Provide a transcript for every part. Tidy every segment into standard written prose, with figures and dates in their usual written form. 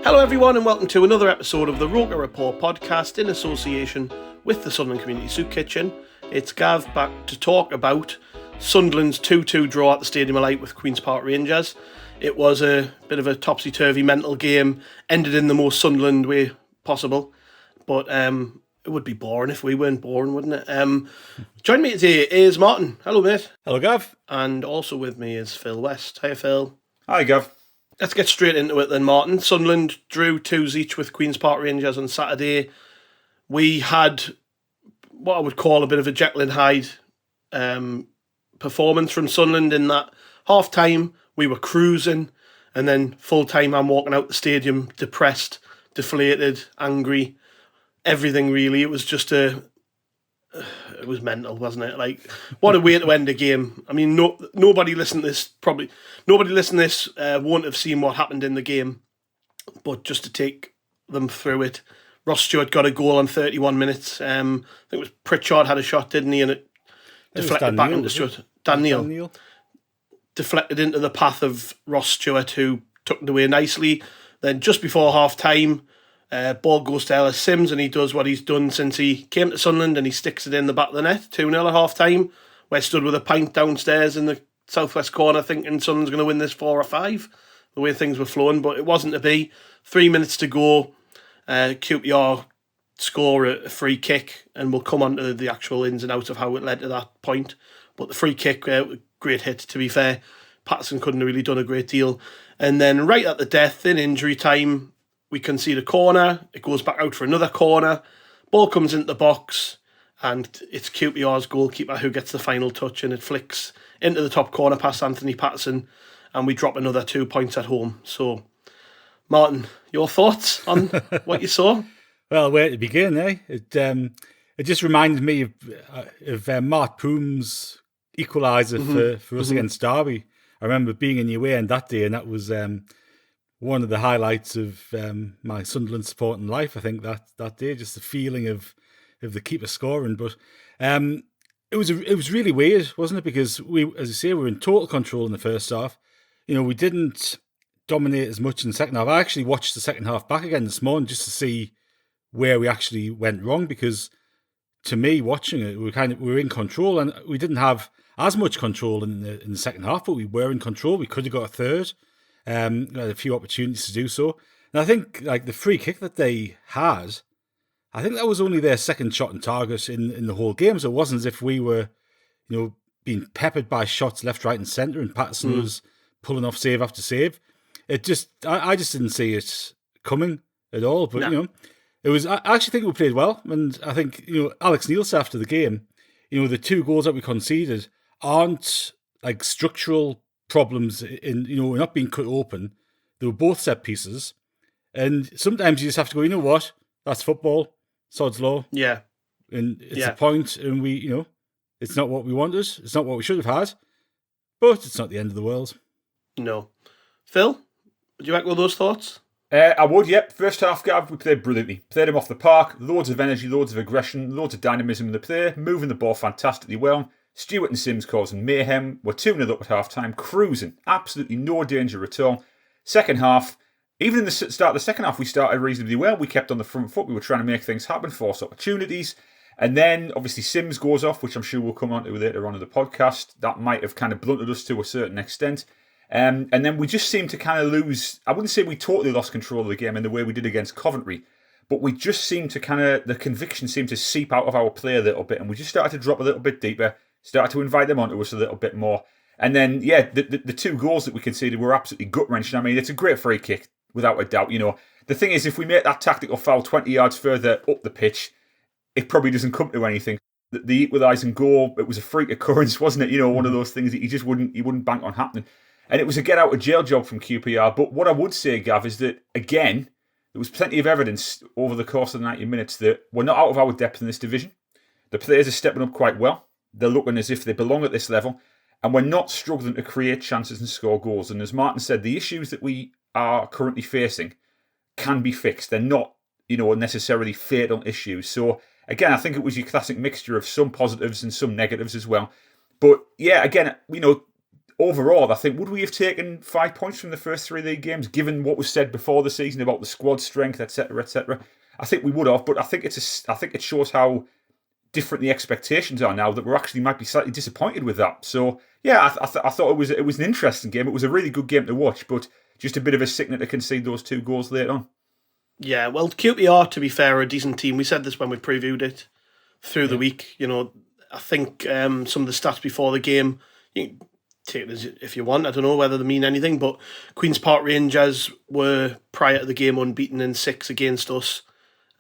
Hello everyone and welcome to another episode of the ROKER RAPPORT podcast in association with the Sunderland Community Soup Kitchen. It's Gav back to talk about Sunderland's 2-2 draw at the Stadium of Light with Queen's Park Rangers. It was a bit of a topsy-turvy mental game, ended in the most Sunderland way possible, but it would be boring if we weren't boring, wouldn't it? Joining me today is Martin. Hello mate. Hello Gav. And also with me is Phil West. Hi Phil. Hi Gav. Let's get straight into it then, Martin. Sunderland drew 2s each with Queen's Park Rangers on Saturday. We had what I would call a bit of a Jekyll and Hyde performance from Sunderland in that half-time we were cruising, and then full-time I'm walking out the stadium depressed, deflated, angry, everything really. It was just it was mental, wasn't it? Like, what a way to end a game. I mean, nobody listening to this won't have seen what happened in the game, but just to take them through it, Ross Stewart got a goal on 31 minutes. I think it was Pritchard had a shot, didn't he? And it deflected back into Stewart. Dan Neil. Deflected into the path of Ross Stewart, who took it away nicely. Then just before half-time, ball goes to Ellis Simms, and he does what he's done since he came to Sunderland, and he sticks it in the back of the net, 2-0 at half-time. Where stood with a pint downstairs in the southwest corner thinking Sunderland's going to win this 4 or 5, the way things were flowing, but it wasn't to be. 3 minutes to go, QPR score a free kick, and we'll come on to the actual ins and outs of how it led to that point. But the free kick, great hit to be fair. Patterson couldn't have really done a great deal. And then right at the death, in injury time, we concede a corner. It goes back out for another corner. Ball comes into the box, and it's QPR's goalkeeper who gets the final touch, and it flicks into the top corner past Anthony Patterson, and we drop another 2 points at home. So, Martin, your thoughts on what you saw? Well, where to begin, eh? It just reminded me of Mark Poom's equaliser for us against Derby. I remember being in your end that day, and that was one of the highlights of my Sunderland supporting life. I think that day, just the feeling of the keeper scoring. But it was really weird, wasn't it? Because we, as you say, we were in total control in the first half. You know, we didn't dominate as much in the second half. I actually watched the second half back again this morning just to see where we actually went wrong, because to me, watching it, we were in control, and we didn't have as much control in the second half, but we were in control. We could have got a third. We had a few opportunities to do so. And I think like the free kick that they had, I think that was only their second shot on target in the whole game. So it wasn't as if we were, being peppered by shots left, right and centre, and Patterson was pulling off save after save. It just, I just didn't see it coming at all. But, it was, I actually think we played well. And I think, Alex Neil said after the game, the 2 goals that we conceded aren't like structural problems we're not being cut open. They were both set pieces. And sometimes you just have to go, you know what? That's football. Sod's law. Yeah. And it's a point, and we, it's not what we wanted. It's not what we should have had. But it's not the end of the world. No. Phil, would you echo those thoughts? I would, yep. First half, Gav, we played brilliantly. Played them off the park. Loads of energy, loads of aggression, loads of dynamism in the play. Moving the ball fantastically well. Stewart and Simms causing mayhem. We're 2-0 up at half-time. Cruising. Absolutely no danger at all. Second half, even in the start of the second half, we started reasonably well. We kept on the front foot. We were trying to make things happen, force opportunities. And then, obviously, Simms goes off, which I'm sure we'll come on to later on in the podcast. That might have kind of blunted us to a certain extent. And then we just seemed to kind of lose. I wouldn't say we totally lost control of the game in the way we did against Coventry, but we just seemed to the conviction seemed to seep out of our play a little bit, and we just started to drop a little bit deeper, started to invite them onto us a little bit more. And then, the 2 goals that we conceded were absolutely gut-wrenching. I mean, it's a great free kick, without a doubt. The thing is, if we make that tactical foul 20 yards further up the pitch, it probably doesn't come to anything. The equalising goal, it was a freak occurrence, wasn't it? One of those things that you wouldn't bank on happening. And it was a get-out-of-jail job from QPR. But what I would say, Gav, is that, again, there was plenty of evidence over the course of the 90 minutes that we're not out of our depth in this division. The players are stepping up quite well. They're looking as if they belong at this level. And we're not struggling to create chances and score goals. And as Martin said, the issues that we are currently facing can be fixed. They're not, necessarily fatal issues. So, again, I think it was your classic mixture of some positives and some negatives as well. But yeah, again, overall, I think, would we have taken 5 points from the first 3 league games, given what was said before the season about the squad strength, etc., etc.? I think we would have, but I think it shows how different the expectations are now, that we actually might be slightly disappointed with that. So yeah, I thought it was an interesting game. It was a really good game to watch, but just a bit of a sickener to concede those 2 goals later on. Yeah, well, QPR, to be fair, are a decent team. We said this when we previewed it through the week. I think some of the stats before the game, you can take it as if you want. I don't know whether they mean anything, but Queen's Park Rangers were, prior to the game, unbeaten in 6 against us.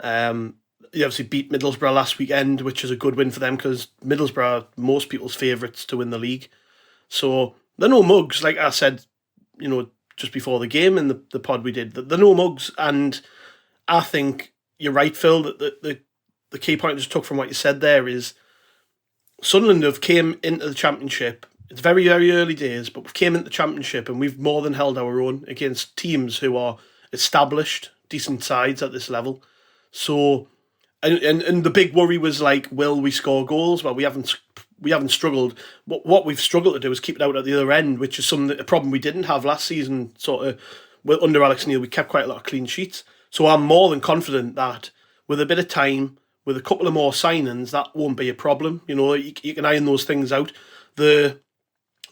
They obviously beat Middlesbrough last weekend, which is a good win for them because Middlesbrough are most people's favourites to win the league. So they're no mugs, like I said, just before the game in the pod we did. They're no mugs, and I think you're right, Phil, that the key point I just took from what you said there is Sunderland have came into the Championship. It's very, very early days, but we came into the Championship and we've more than held our own against teams who are established, decent sides at this level. So, and the big worry was like, will we score goals? Well, we haven't struggled. What we've struggled to do is keep it out at the other end, which is a problem we didn't have last season. Sort of, under Alex Neil, we kept quite a lot of clean sheets. So I'm more than confident that with a bit of time, with a couple of more signings, that won't be a problem. You can iron those things out. The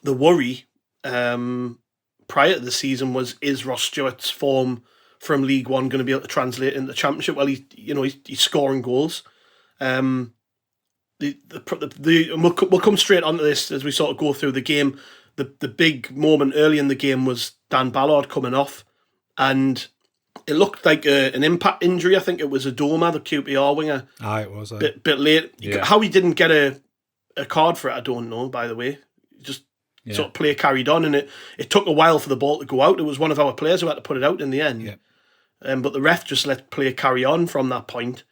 worry prior to the season was, is Ross Stewart's form from League One going to be able to translate into the Championship? Well, he's scoring goals. We'll come straight onto this as we sort of go through the game. The big moment early in the game was Dan Ballard coming off, and it looked like an impact injury. I think it was Adoma, the QPR winger. It was. Bit late. Yeah. How he didn't get a card for it, I don't know, by the way. Just sort of play carried on, and it took a while for the ball to go out. It was one of our players who had to put it out in the end. Yeah. But the ref just let play carry on from that point.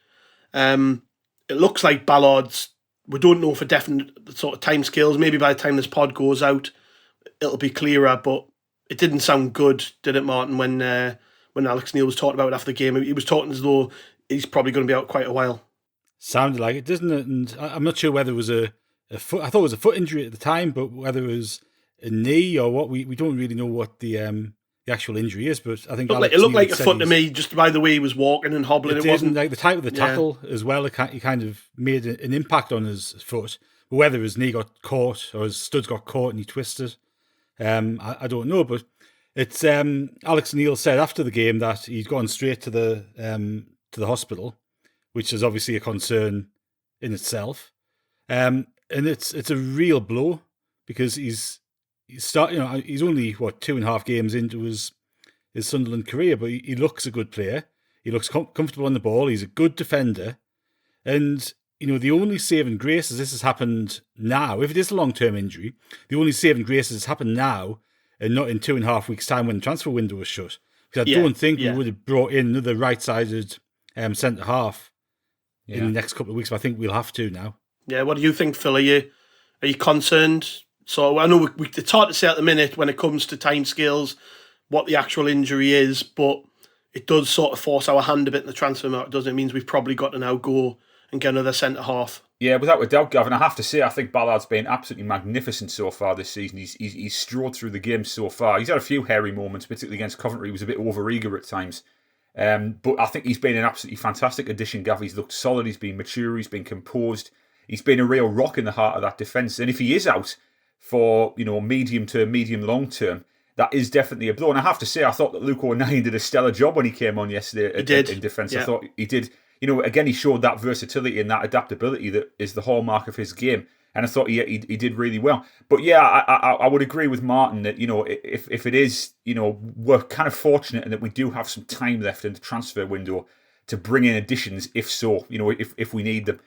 It looks like Ballard's, we don't know for definite sort of time scales. Maybe by the time this pod goes out, it'll be clearer, but it didn't sound good, did it, Martin, when Alex Neil was talking about it after the game? He was talking as though he's probably going to be out quite a while. Sounded like it, doesn't it? And I'm not sure whether it was a foot. I thought it was a foot injury at the time, but whether it was a knee or what, we don't really know what the actual injury is. But I think it looked like a foot to me, just by the way he was walking and hobbling. It wasn't like the type of the tackle as well. He kind of made an impact on his foot. But whether his knee got caught or his studs got caught and he twisted, I don't know. But it's Alex Neil said after the game that he'd gone straight to the hospital, which is obviously a concern in itself. And it's a real blow because he's only 2.5 games into his Sunderland career, but he looks a good player. He looks comfortable on the ball. He's a good defender, and the only saving grace is this has happened now. If it is a long-term injury, the only saving grace is it's happened now and not in 2.5 weeks' time when the transfer window was shut. Because I don't think we would have brought in another right-sided centre half in the next couple of weeks. But I think we'll have to now. Yeah, what do you think, Phil? Are you concerned? So I know it's hard to say at the minute when it comes to timescales what the actual injury is, but it does sort of force our hand a bit in the transfer market, doesn't it? It means we've probably got to now go and get another centre half. Yeah, without a doubt, Gavin. I have to say, I think Ballard's been absolutely magnificent so far this season. He's strode through the game so far. He's had a few hairy moments, particularly against Coventry. He was a bit over-eager at times. But I think he's been an absolutely fantastic addition, Gav. He's looked solid, he's been mature, he's been composed. He's been a real rock in the heart of that defence. And if he is out for, medium term, long term, that is definitely a blow. And I have to say, I thought that Luke O'Neill did a stellar job when he came on yesterday in defence. Yeah. I thought he did. Again, he showed that versatility and that adaptability that is the hallmark of his game. And I thought he did really well. But yeah, I would agree with Martin that, if it is, we're kind of fortunate in that we do have some time left in the transfer window to bring in additions, if so, if we need them.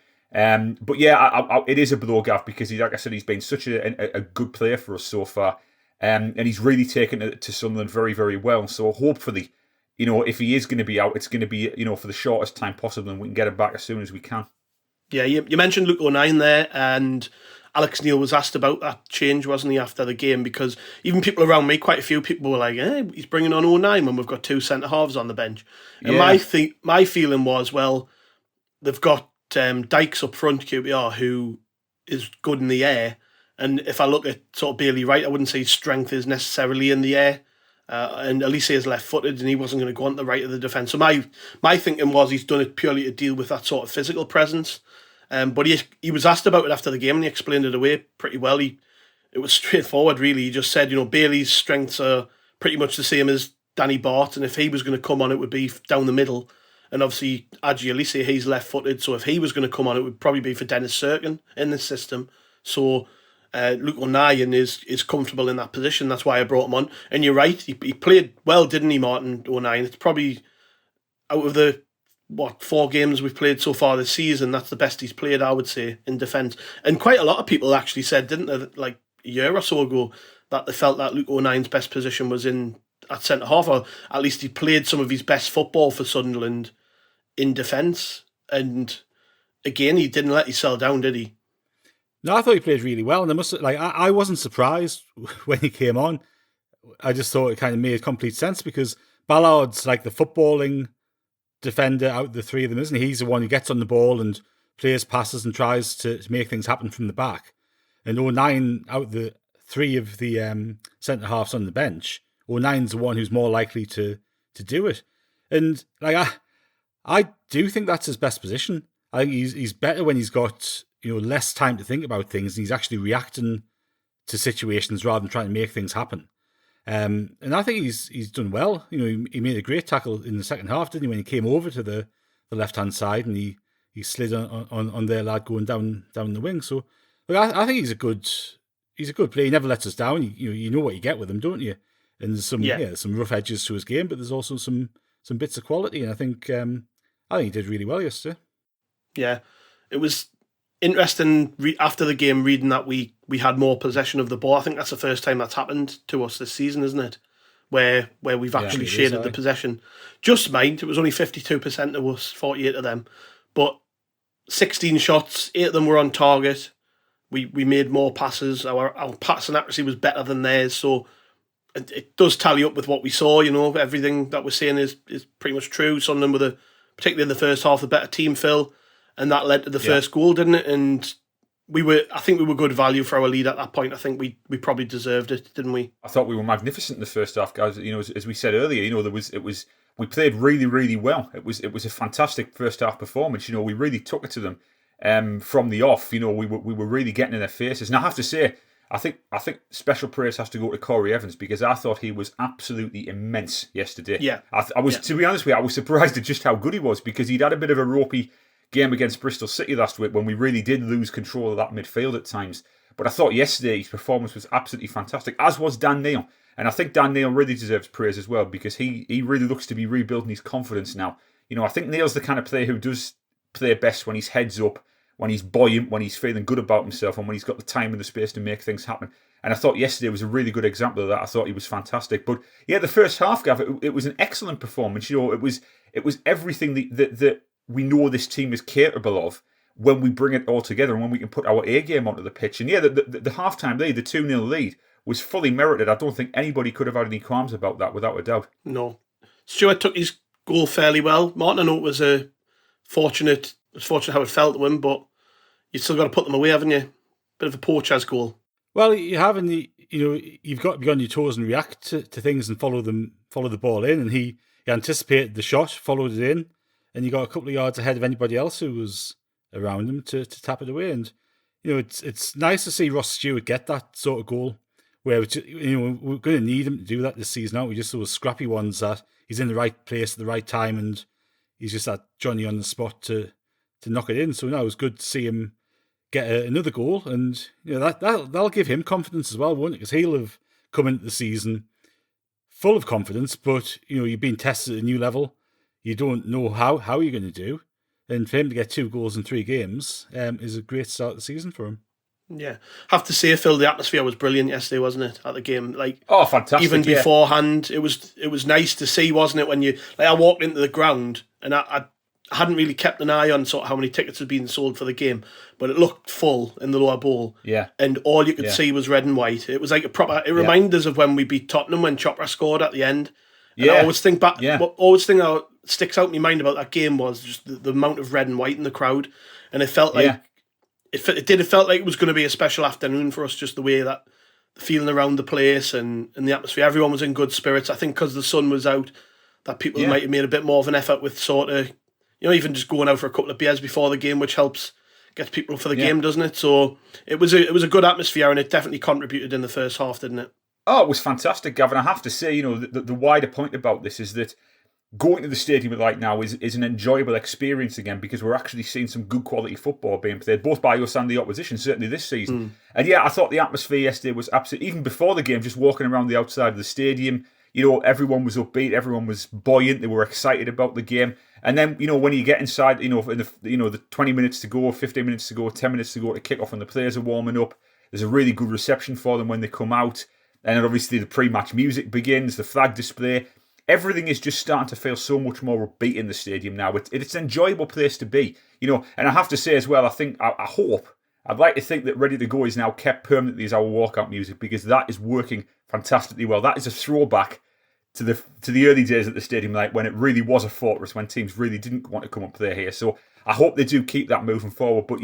But yeah, it is a blow, Gav, because like I said, he's been such a good player for us so far. And he's really taken it to Sunderland very, very well. So hopefully, if he is going to be out, it's going to be, for the shortest time possible, and we can get him back as soon as we can. Yeah, you mentioned Luke O'Neill there, and Alex Neil was asked about that change, wasn't he, after the game? Because even people around me, quite a few people were like, he's bringing on O'Neill when we've got two centre-halves on the bench. And my feeling was, well, they've got Dykes up front, QPR, who is good in the air, And if I look at sort of Bailey Wright, I wouldn't say his strength is necessarily in the air. And Ellis is left-footed, and he wasn't going to go on the right of the defence. So my thinking was he's done it purely to deal with that sort of physical presence. But he was asked about it after the game, and he explained it away pretty well. It was straightforward, really. He just said, Bailey's strengths are pretty much the same as Danny Bart, and if he was going to come on, it would be down the middle. And obviously, Adji Elise, he's left-footed, so if he was going to come on, it would probably be for Dennis Serkin in this system. So Luke O'Nien is comfortable in that position. That's why I brought him on. And you're right, he played well, didn't he, Martin O'Nien? It's probably out of the 4 games we've played so far this season, that's the best he's played, I would say, in defence. And quite a lot of people actually said, didn't they, like a year or so ago, that they felt that Luke O'Nien's best position was at centre half, or at least he played some of his best football for Sunderland in defence. And again, he didn't let himself down, did he? No, I thought he played really well, and I wasn't surprised when he came on. I just thought it kind of made complete sense because Ballard's like the footballing defender out of the 3 of them, isn't he? He's the one who gets on the ball and plays passes and tries to make things happen from the back. And O'Nien, out of the 3 of the centre halves on the bench, O'Nien's the one who's more likely to do it. And I do think that's his best position. I think he's better when he's got less time to think about things and he's actually reacting to situations rather than trying to make things happen. And I think he's done well. He made a great tackle in the second half, didn't he, when he came over to the left-hand side and he slid on their lad going down the wing. So look, I think he's a good player. He never lets us down. You know what you get with him, don't you? And there's some rough edges to his game, but there's also some bits of quality. And I think he did really well yesterday. Yeah, it was interesting after the game reading that we had more possession of the ball. I think that's the first time that's happened to us this season, isn't it? Where we've actually shaded the possession. Just mind, it was only 52% of us, 48 of them. But 16 shots, 8 of them were on target. We made more passes. Our passing accuracy was better than theirs. So it does tally up with what we saw. Everything that we're saying is pretty much true. Sunderland with particularly in the first half, the better team, Phil. And that led to the first goal, didn't it? And I think we were good value for our lead at that point. I think we probably deserved it, didn't we? I thought we were magnificent in the first half, guys. As we said earlier, we played really, really well. It was a fantastic first half performance. We really took it to them from the off. We were really getting in their faces. And I have to say, I think special praise has to go to Corey Evans because I thought he was absolutely immense yesterday. Yeah, I was to be honest with you, I was surprised at just how good he was because he'd had a bit of a ropey game against Bristol City last week when we really did lose control of that midfield at times. But I thought yesterday his performance was absolutely fantastic, as was Dan Neil. And I think Dan Neil really deserves praise as well because he really looks to be rebuilding his confidence now. I think Neil's the kind of player who does play best when his head's up, when he's buoyant, when he's feeling good about himself and when he's got the time and the space to make things happen. And I thought yesterday was a really good example of that. I thought he was fantastic. But yeah, the first half, Gav, it was an excellent performance. It was everything that we know this team is capable of when we bring it all together and when we can put our A game onto the pitch. And yeah, the half-time lead, the 2-0 lead, was fully merited. I don't think anybody could have had any qualms about that, without a doubt. No. Stewart took his goal fairly well. Martin, I know it was fortunate how it felt to him, but you've still got to put them away, haven't you? Bit of a poacher's goal. Well, you have, and you've got to be on your toes and react to things and follow the ball in. And he anticipated the shot, followed it in, and you got a couple of yards ahead of anybody else who was around him to tap it away. And it's nice to see Ross Stewart get that sort of goal where we're going to need him to do that this season. Aren't we? Just those scrappy ones that he's in the right place at the right time, and he's just that Johnny on the spot to knock it in. So now it was good to see him get another goal, and that'll give him confidence as well, won't it? Because he'll have come into the season full of confidence, but you've been tested at a new level. You don't know how you're going to do. And for him to get 2 goals in 3 games is a great start of the season for him. Yeah. Have to say, Phil, the atmosphere was brilliant yesterday, wasn't it, at the game? Fantastic. Even beforehand, it was nice to see, wasn't it, when I walked into the ground and I hadn't really kept an eye on sort of how many tickets had been sold for the game, but it looked full in the lower bowl. Yeah. And all you could see was red and white. It was like it reminded us of when we beat Tottenham when Chopra scored at the end. And I always think back, that sticks out in my mind about that game was just the amount of red and white in the crowd. And it felt like it felt like it was going to be a special afternoon for us, just the way that the feeling around the place and the atmosphere. Everyone was in good spirits. I think because the sun was out, that people might have made a bit more of an effort with sort of, even just going out for a couple of beers before the game, which helps get people for the game, doesn't it? So it was a good atmosphere, and it definitely contributed in the first half, didn't it? Oh, it was fantastic, Gavin. I have to say, the wider point about this is that going to the stadium right now is an enjoyable experience again, because we're actually seeing some good quality football being played, both by us and the opposition, certainly this season. And I thought the atmosphere yesterday was absolutely, even before the game, just walking around the outside of the stadium, everyone was upbeat, everyone was buoyant, they were excited about the game. And then, when you get inside, in the 20 minutes to go, 15 minutes to go, 10 minutes to go to kick off, and the players are warming up, there's a really good reception for them when they come out. And then obviously the pre-match music begins, the flag display. Everything is just starting to feel so much more upbeat in the stadium now. It's an enjoyable place to be, And I have to say as well, I'd like to think that Ready to Go is now kept permanently as our walkout music, because that is working fantastically well. That is a throwback to the early days at the stadium, like when it really was a fortress, when teams really didn't want to come and play here. So I hope they do keep that moving forward. But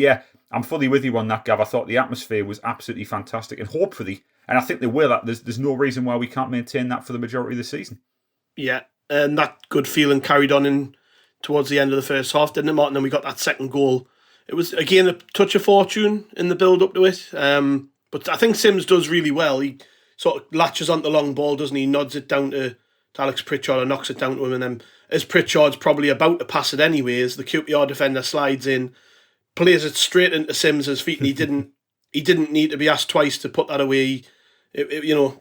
I'm fully with you on that, Gav. I thought the atmosphere was absolutely fantastic, and hopefully, and I think they will, there's no reason why we can't maintain that for the majority of the season. Yeah, and that good feeling carried on in towards the end of the first half, didn't it, Martin? And we got that second goal. It was, again, a touch of fortune in the build-up to it. But I think Simms does really well. He sort of latches onto the long ball, doesn't he? He nods it down to Alex Pritchard and knocks it down to him. And then as Pritchard's probably about to pass it anyway, as the QPR defender slides in, plays it straight into Simms' feet, and he didn't need to be asked twice to put that away.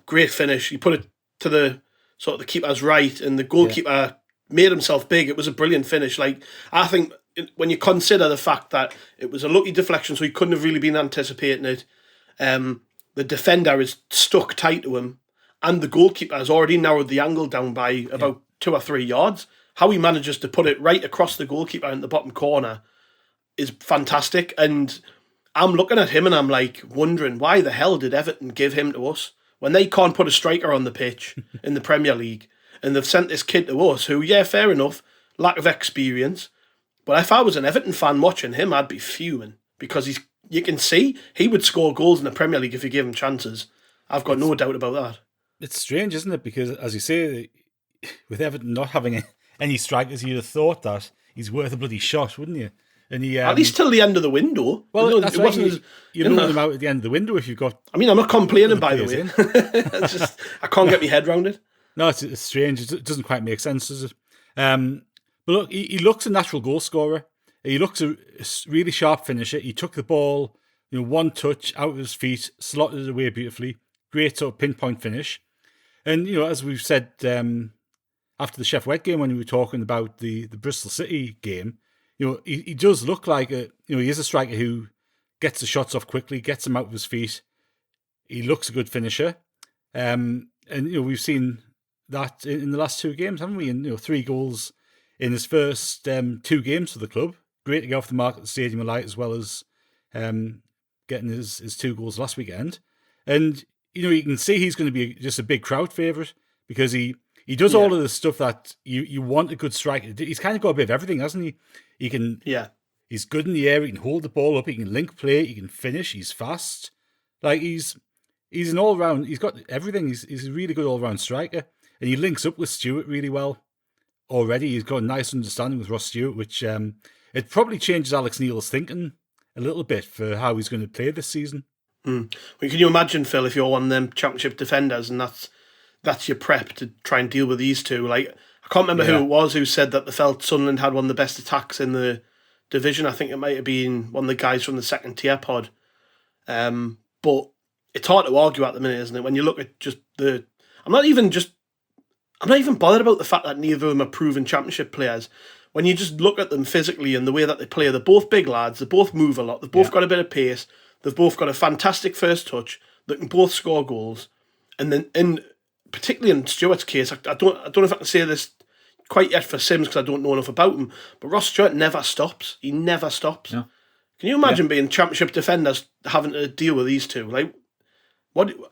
Great finish. He put it to the sort of the keeper's right, and the goalkeeper made himself big. It was a brilliant finish. Like, I think when you consider the fact that it was a lucky deflection, so he couldn't have really been anticipating it. The defender is stuck tight to him, and the goalkeeper has already narrowed the angle down by about 2 or 3 yards. How he manages to put it right across the goalkeeper in the bottom corner is fantastic. And I'm looking at him and I'm like wondering, why the hell did Everton give him to us when they can't put a striker on the pitch in the Premier League, and they've sent this kid to us who, fair enough, lack of experience. But if I was an Everton fan watching him, I'd be fuming, because you can see he would score goals in the Premier League if you give him chances. I've got no doubt about that. It's strange, isn't it? Because, as you say, with Everton not having any strikers, you'd have thought that he's worth a bloody shot, wouldn't you? And he, at least till the end of the window. Well, that's it wasn't. You loan him out at the end of the window if you've got. I mean, I'm not complaining, by the way. It's just I can't get my head around it. No, it's strange. It doesn't quite make sense, does it? But look, he looks a natural goal scorer. He looks a really sharp finisher. He took the ball, one touch out of his feet, slotted it away beautifully. Great sort of pinpoint finish. And as we've said after the Sheffield Wednesday game, when we were talking about the Bristol City game. He does look like he is a striker who gets the shots off quickly, gets them out of his feet. He looks a good finisher. And we've seen that in the last 2 games, haven't we? And 3 goals in his first 2 games for the club. Great to get off the mark at the Stadium of Light, as well as getting his 2 goals last weekend. And, you can see he's going to be just a big crowd favourite, because he does all of the stuff that you want a good striker. He's kind of got a bit of everything, hasn't he? He can. Yeah. He's good in the air. He can hold the ball up. He can link play. He can finish. He's fast. Like he's an all round. He's got everything. He's a really good all round striker, and he links up with Stewart really well. Already, he's got a nice understanding with Ross Stewart, which it probably changes Alex Neil's thinking a little bit for how he's going to play this season. Well, can you imagine, Phil, if you're one of them Championship defenders, and that's your prep to try and deal with these two? Like, I can't remember who it was who said that they felt Sunderland had one of the best attacks in the division. I think it might have been one of the guys from the second tier pod. But it's hard to argue at the minute, isn't it? When you look at just I'm not even bothered about the fact that neither of them are proven Championship players. When you just look at them physically and the way that they play, they're both big lads. They both move a lot. They've both got a bit of pace. They've both got a fantastic first touch. They can both score goals. And then, particularly in Stewart's case, I don't know if I can say this quite yet for Simms, because I don't know enough about him, but Ross Stewart never stops. He never stops. Yeah. Can you imagine being Championship defenders having to deal with these two? Like,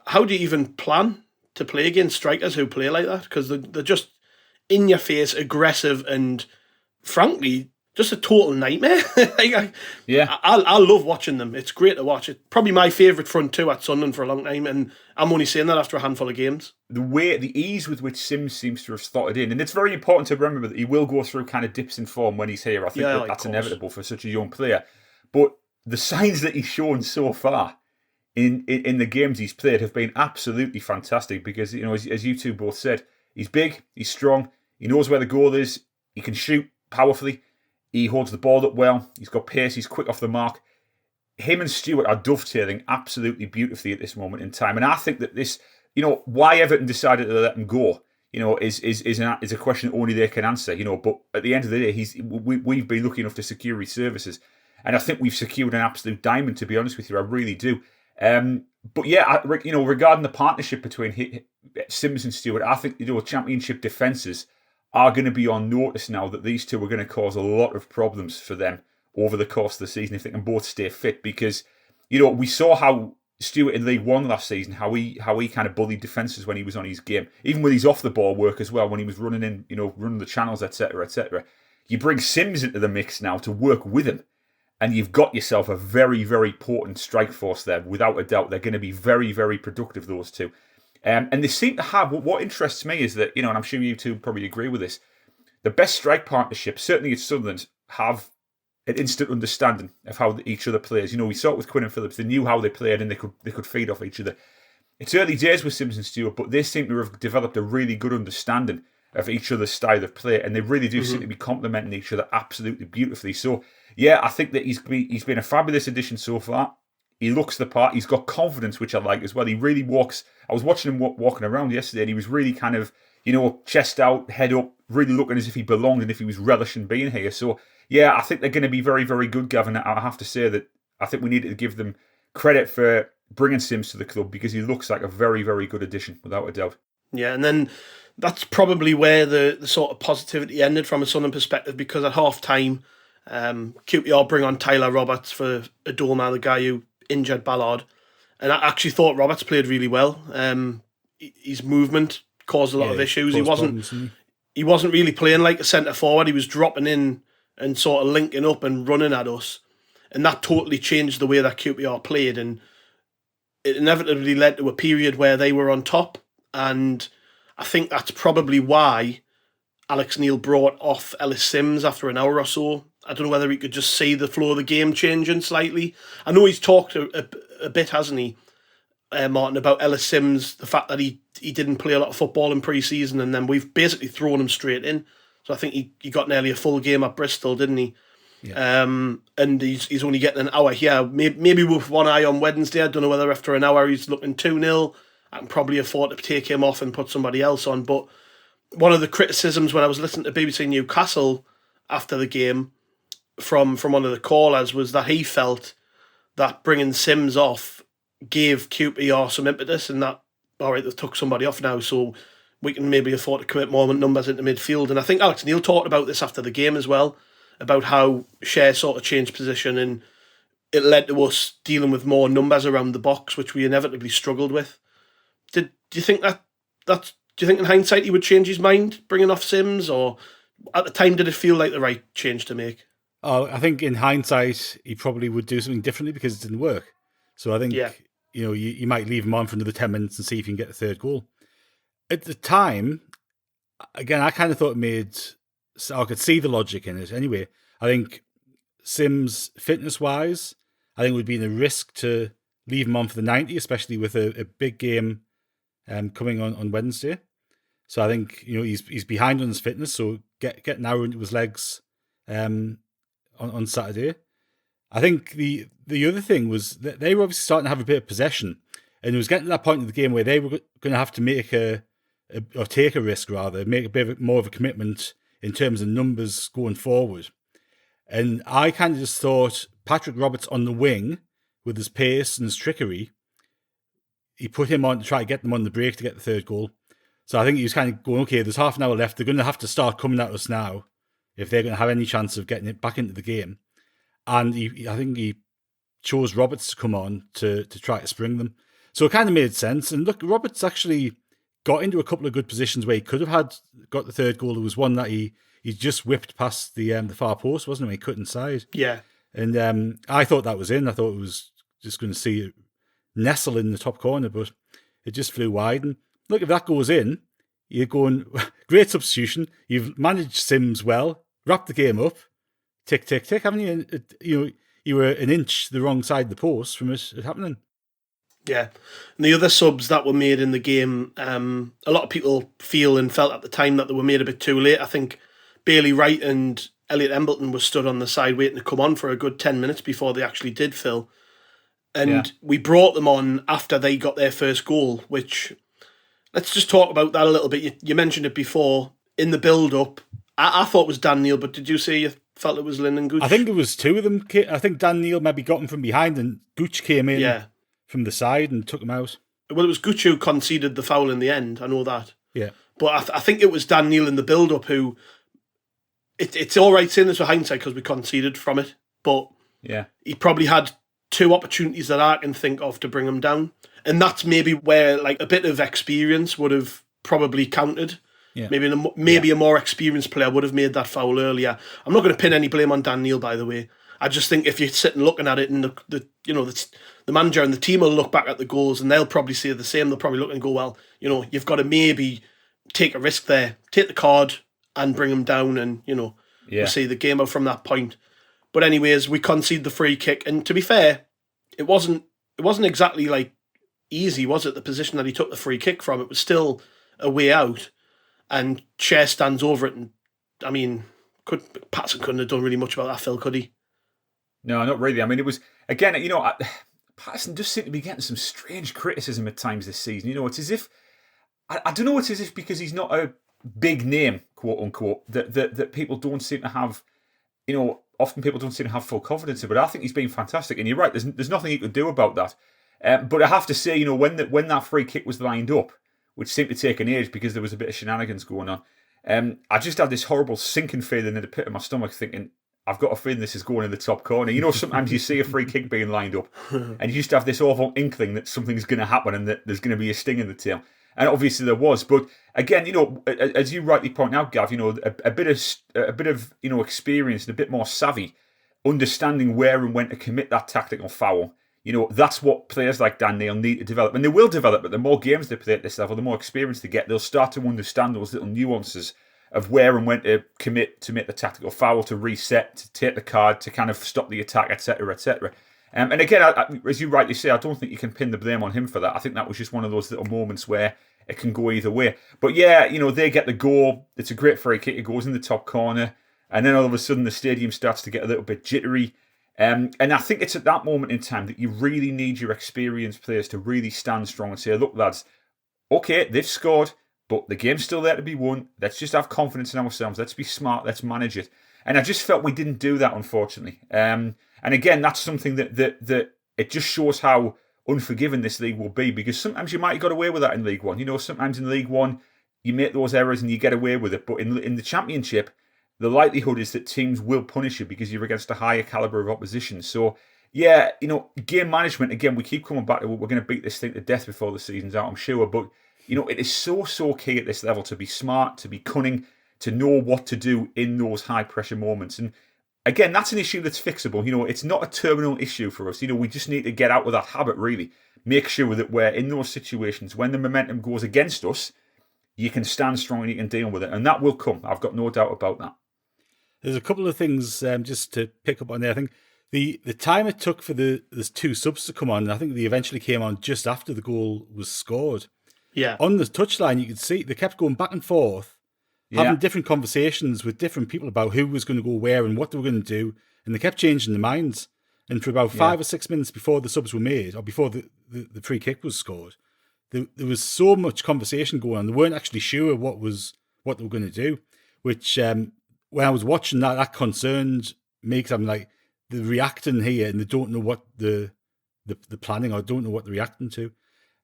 how do you even plan to play against strikers who play like that? Because they're just in your face, aggressive, and frankly just a total nightmare. I love watching them. It's great to watch. It's probably my favourite front two at Sunderland for a long time, and I'm only saying that after a handful of games. The ease with which Simms seems to have slotted in, and it's very important to remember that he will go through kind of dips in form when he's here. I think that's inevitable for such a young player. But the signs that he's shown so far in the games he's played have been absolutely fantastic because, as you two both said, he's big, he's strong, he knows where the goal is, he can shoot powerfully, he holds the ball up well, he's got pace, he's quick off the mark. Him and Stewart are dovetailing absolutely beautifully at this moment in time. And I think that this, why Everton decided to let him go, is a question only they can answer, But at the end of the day, we've been lucky enough to secure his services. And I think we've secured an absolute diamond, to be honest with you. I really do. But yeah, regarding the partnership between Simms and Stewart, I think, championship defences are going to be on notice now that these two are going to cause a lot of problems for them over the course of the season if they can both stay fit. Because, we saw how Stewart in League One last season, how he kind of bullied defences when he was on his game, even with his off-the-ball work as well, when he was running in, running the channels, etc., etc. You bring Simms into the mix now to work with him, and you've got yourself a very, very potent strike force there. Without a doubt, they're going to be very, very productive, those two. And they seem to have, what interests me is that, and I'm sure you two probably agree with this, the best strike partnerships, certainly at Sunderland, have an instant understanding of how each other plays. We saw it with Quinn and Phillips. They knew how they played and they could feed off each other. It's early days with Simms and Stewart, but they seem to have developed a really good understanding of each other's style of play, and they really do seem to be complementing each other absolutely beautifully. So, yeah, I think that he's been a fabulous addition so far. He looks the part. He's got confidence, which I like as well. He really walks. I was watching him walking around yesterday, and he was really kind of, chest out, head up, really looking as if he belonged and if he was relishing being here. So, yeah, I think they're going to be very, very good, Gavin. I have to say that I think we need to give them credit for bringing Simms to the club because he looks like a very, very good addition, without a doubt. Yeah, and then that's probably where the sort of positivity ended from a Sunderland perspective, because at half-time, QPR bring on Tyler Roberts for Adoma, the guy who injured Ballard. And I actually thought Roberts played really well. His movement caused a lot of issues. He wasn't really playing like a centre-forward. He was dropping in and sort of linking up and running at us. And that totally changed the way that QPR played. And it inevitably led to a period where they were on top. And I think that's probably why Alex Neil brought off Ellis Simms after an hour or so. I don't know whether he could just see the flow of the game changing slightly. I know he's talked a bit, hasn't he, Martin, about Ellis Simms, the fact that he didn't play a lot of football in pre-season, and then we've basically thrown him straight in. So I think he got nearly a full game at Bristol, didn't he? Yeah. And he's only getting an hour here. Maybe with one eye on Wednesday. I don't know whether after an hour he's looking 2-0. I can probably afford to take him off and put somebody else on. But one of the criticisms when I was listening to BBC Newcastle after the game from one of the callers was that he felt that bringing Simms off gave QPR some impetus, and that, all right, they took somebody off now, so we can maybe afford to commit more numbers into midfield. And I think Alex Neil talked about this after the game as well, about how Shea sort of changed position and it led to us dealing with more numbers around the box, which we inevitably struggled with. Do you think do you think in hindsight he would change his mind bringing off Simms, or at the time did it feel like the right change to make? Oh, I think in hindsight he probably would do something differently because it didn't work. So I think you might leave him on for another 10 minutes and see if you can get the third goal. At the time, again, I kind of thought I could see the logic in it. Anyway, I think Simms, fitness-wise, I think it would be a risk to leave him on for the 90, especially with a big game coming on Wednesday. So I think he's behind on his fitness, so get now into his legs on Saturday. I think the other thing was that they were obviously starting to have a bit of possession, and it was getting to that point in the game where they were going to have to make take a risk, rather, make a bit more of a commitment in terms of numbers going forward. And I kind of just thought Patrick Roberts on the wing, with his pace and his trickery, he put him on to try to get them on the break to get the third goal. So I think he was kind of going, okay, there's half an hour left. They're going to have to start coming at us now if they're going to have any chance of getting it back into the game. And I think he chose Roberts to come on to try to spring them. So it kind of made sense. And look, Roberts actually got into a couple of good positions where he could have got the third goal. There was one that he he just whipped past the far post, wasn't he? When he cut inside. Yeah. And I thought that was in. I thought it was just going to see it nestle in the top corner, but it just flew wide. And look, if that goes in, you're going, great substitution. You've managed Simms well, wrapped the game up, tick, tick, tick, haven't you? You were an inch the wrong side of the post from it happening. Yeah. And the other subs that were made in the game, a lot of people feel and felt at the time that they were made a bit too late. I think Bailey Wright and Elliot Embleton were stood on the side waiting to come on for a good 10 minutes before they actually did, Phil. And we brought them on after they got their first goal, which, let's just talk about that a little bit. You mentioned it before, in the build-up. I thought it was Dan Neil, but did you say you felt it was Lyndon Gooch? I think it was two of them. I think Dan Neil maybe got him from behind and Gooch came in from the side and took him out. Well, it was Gooch who conceded the foul in the end, I know that. Yeah. But I think it was Dan Neil in the build-up who... It's all right saying this with hindsight because we conceded from it, but he probably had two opportunities that I can think of to bring him down. And that's maybe where like a bit of experience would have probably counted. Yeah. Maybe a more experienced player would have made that foul earlier. I'm not going to pin any blame on Dan Neil, by the way. I just think if you're sitting looking at it and the manager and the team will look back at the goals and they'll probably say the same. They'll probably look and go, well, you've got to maybe take a risk there, take the card and bring him down and, we'll see the game out from that point. But anyways, we concede the free kick. And to be fair, it wasn't exactly like easy, was it? The position that he took the free kick from, it was still a way out. And Cher stands over it. And I mean, Patterson couldn't have done really much about that, Phil, could he? No, not really. I mean, it was, again, Patterson does seem to be getting some strange criticism at times this season. It's as if, I don't know, it's as if because he's not a big name, quote unquote, that people don't seem to have, often people don't seem to have full confidence in. But I think he's been fantastic, and you're right. There's nothing you could do about that. But I have to say, when that free kick was lined up, which seemed to take an age because there was a bit of shenanigans going on, I just had this horrible sinking feeling in the pit of my stomach, thinking, I've got a feeling this is going in the top corner. Sometimes you see a free kick being lined up, and you just have this awful inkling that something's going to happen and that there's going to be a sting in the tail. And obviously there was, but again, as you rightly point out, Gav, a bit of experience and a bit more savvy, understanding where and when to commit that tactical foul. That's what players like Dan Neil need to develop, and they will develop. But the more games they play at this level, the more experience they get, they'll start to understand those little nuances of where and when to commit to make the tactical foul, to reset, to take the card, to kind of stop the attack, etc., etc. And again, as you rightly say, I don't think you can pin the blame on him for that. I think that was just one of those little moments where it can go either way. But yeah, they get the goal. It's a great free kick. It goes in the top corner. And then all of a sudden the stadium starts to get a little bit jittery. And I think it's at that moment in time that you really need your experienced players to really stand strong and say, look, lads, okay, they've scored, but the game's still there to be won. Let's just have confidence in ourselves. Let's be smart. Let's manage it. And I just felt we didn't do that, unfortunately. And again, that's something that it just shows how unforgiving this league will be, because sometimes you might have got away with that in League One. Sometimes in League One, you make those errors and you get away with it. But in the Championship, the likelihood is that teams will punish you because you're against a higher calibre of opposition. So, yeah, game management, again, we keep coming back to we're going to beat this thing to death before the season's out, I'm sure. But, it is so key at this level to be smart, to be cunning, to know what to do in those high-pressure moments. And again, that's an issue that's fixable. It's not a terminal issue for us. We just need to get out of that habit, really. Make sure that we're in those situations when the momentum goes against us, you can stand strong and you can deal with it. And that will come. I've got no doubt about that. There's a couple of things just to pick up on there. I think the time it took for the two subs to come on, I think they eventually came on just after the goal was scored. Yeah. On the touchline, you could see they kept going back and forth, having different conversations with different people about who was going to go where and what they were going to do, and they kept changing their minds. And for about 5 or 6 minutes before the subs were made, or before the free kick was scored, there was so much conversation going on. They weren't actually sure what they were going to do, which when I was watching that concerned me, because I'm like, they're reacting here and they don't know what the planning, or don't know what they're reacting to.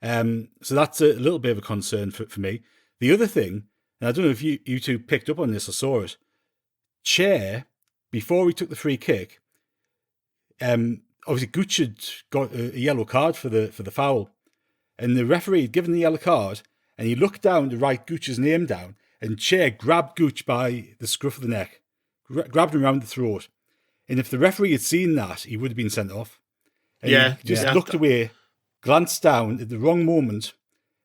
So that's a little bit of a concern for me. The other thing, and I don't know if you two picked up on this or saw it, Cher, before he took the free kick, obviously Gooch had got a yellow card for the foul, and the referee had given the yellow card, and he looked down to write Gooch's name down, and Che grabbed Gooch by the scruff of the neck, grabbed him around the throat. And if the referee had seen that, he would have been sent off. And he just looked away, glanced down at the wrong moment,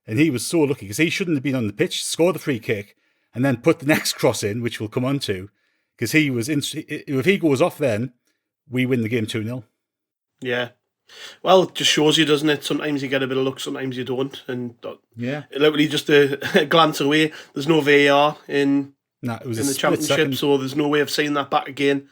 and he was so lucky because he shouldn't have been on the pitch, scored the free kick, and then put the next cross in, which we'll come on to, because he was if he goes off then, we win the game 2-0. Yeah. Well, it just shows you, doesn't it? Sometimes you get a bit of luck, sometimes you don't. And literally just a glance away. There's no VAR in the Championship, so there's no way of seeing that back again.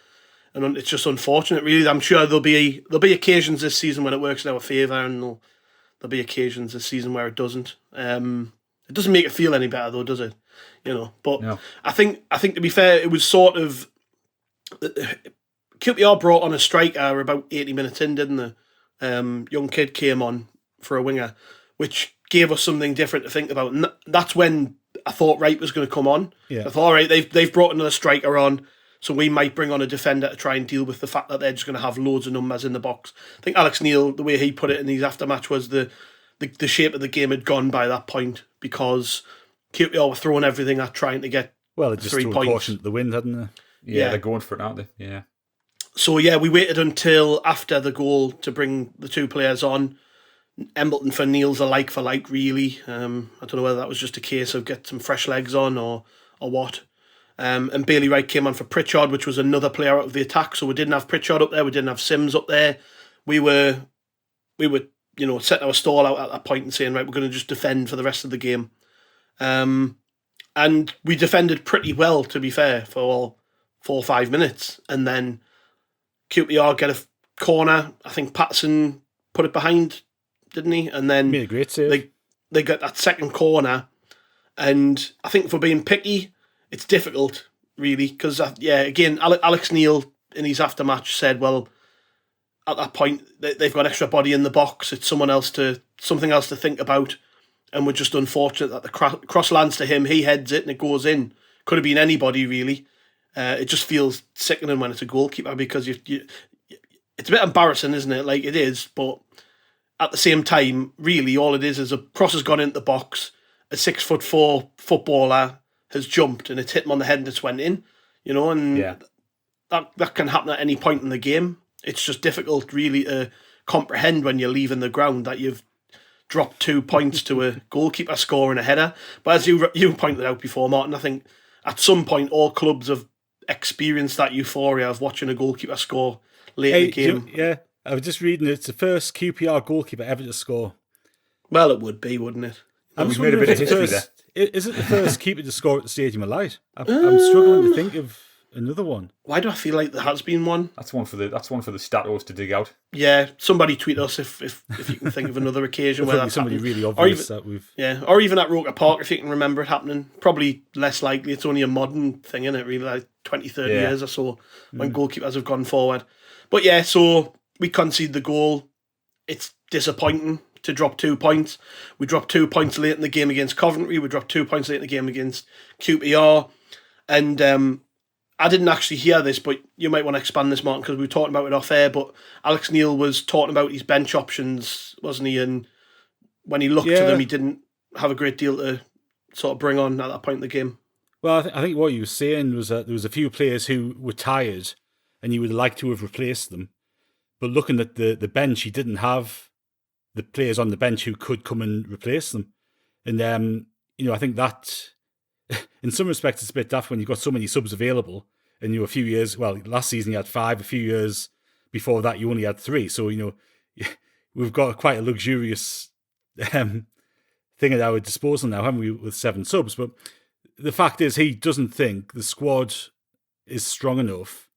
And it's just unfortunate, really. I'm sure there'll be occasions this season when it works in our favour, and there'll be occasions this season where it doesn't. It doesn't make it feel any better, though, does it? But no. I think to be fair, it was sort of QPR brought on a striker about 80 minutes in, didn't they? Young kid came on for a winger, which gave us something different to think about. And that's when I thought Wright was going to come on. Yeah. I thought, all right, they've brought another striker on, so we might bring on a defender to try and deal with the fact that they're just going to have loads of numbers in the box. I think Alex Neil, the way he put it in his aftermatch, was the shape of the game had gone by that point because QPR were throwing everything at trying to get 3 points. Well, it just threw caution to the wind, hadn't they? Yeah, they're going for it, aren't they? Yeah. So, yeah, we waited until after the goal to bring the 2 players on. Embleton for Neil's a like for like, really. I don't know whether that was just a case of get some fresh legs on or what. And Bailey Wright came on for Pritchard, which was another player out of the attack. So we didn't have Pritchard up there. We didn't have Simms up there. We were setting our stall out at that point and saying, right, we're going to just defend for the rest of the game. And we defended pretty well, to be fair, for all 4 or 5 minutes. And then QPR get a corner. I think Patterson put it behind, didn't he? And then made a great save. They got that second corner. And I think for being picky, it's difficult, really, because, again, Alex Neil in his aftermatch said, well, at that point, they've got extra body in the box. It's something else to think about. And we're just unfortunate that the cross lands to him. He heads it and it goes in. Could have been anybody, really. It just feels sickening when it's a goalkeeper because it's a bit embarrassing, isn't it? Like, it is, but at the same time, really, all it is a cross has gone into the box. A 6'4" footballer has jumped and it's hit him on the head and it's went in. And that can happen at any point in the game. It's just difficult, really, to comprehend when you're leaving the ground that you've dropped 2 points to a goalkeeper scoring a header. But as you pointed out before, Martin, I think at some point all clubs have experienced that euphoria of watching a goalkeeper score late in the game. I was just reading it's the first QPR goalkeeper ever to score. Well, it would be, wouldn't it? We've made a bit of history there. Is it the first keeper to score at the Stadium of Light? I'm struggling to think of another one. Why do I feel like there has been one? That's one for the statos to dig out. Yeah, somebody tweet us if you can think of another occasion where that's somebody happened. Really obvious that we've or even at ROKER Park if you can remember it happening. Probably less likely. It's only a modern thing, isn't it? Really, like 20, 30 years or so when goalkeepers have gone forward. But yeah, so we concede the goal. It's disappointing to drop 2 points. We dropped 2 points late in the game against Coventry. We dropped 2 points late in the game against QPR. And I didn't actually hear this, but you might want to expand this, Martin, because we were talking about it off air. But Alex Neil was talking about his bench options, wasn't he? And when he looked to them, he didn't have a great deal to sort of bring on at that point in the game. Well, I think what he was saying was that there was a few players who were tired and he would like to have replaced them. But looking at the bench, he didn't have the players on the bench who could come and replace them. And, I think that, in some respects, it's a bit daft when you've got so many subs available and a few years, well, last season you had 5, a few years before that you only had 3. So, we've got quite a luxurious thing at our disposal now, haven't we, with 7 subs? But the fact is he doesn't think the squad is strong enough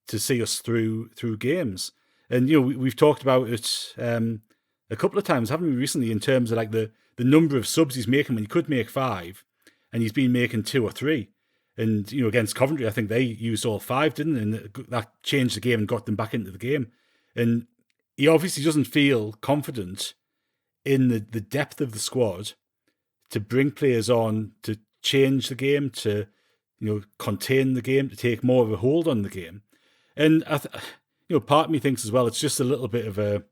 to see us through games. And, we've talked about it a couple of times, haven't we, recently, in terms of like the number of subs he's making when he could make 5, and he's been making 2 or 3. And, against Coventry, I think they used all 5, didn't they? And that changed the game and got them back into the game. And he obviously doesn't feel confident in the depth of the squad to bring players on, to change the game, to, contain the game, to take more of a hold on the game. And, part of me thinks as well, it's just a little bit of a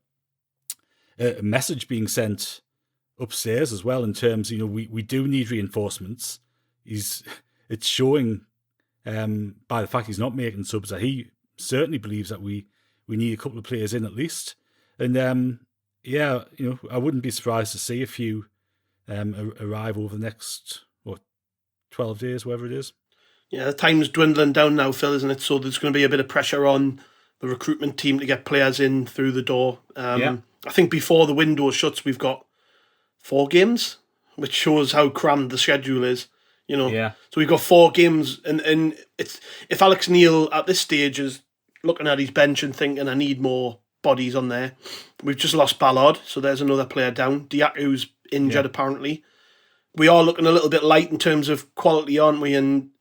message being sent upstairs as well in terms, we do need reinforcements. it's showing by the fact he's not making subs that he certainly believes that we need a couple of players in at least. And I wouldn't be surprised to see a few arrive over the next 12 days, whatever it is. Yeah, the time's dwindling down now, Phil, isn't it? So there's going to be a bit of pressure on the recruitment team to get players in through the door. I think before the window shuts, we've got 4 games, which shows how crammed the schedule is. So we've got 4 games, and it's if Alex Neil at this stage is looking at his bench and thinking, I need more bodies on there. We've just lost Ballard, so there's another player down. Diaku's injured apparently. We are looking a little bit light in terms of quality, aren't we? And,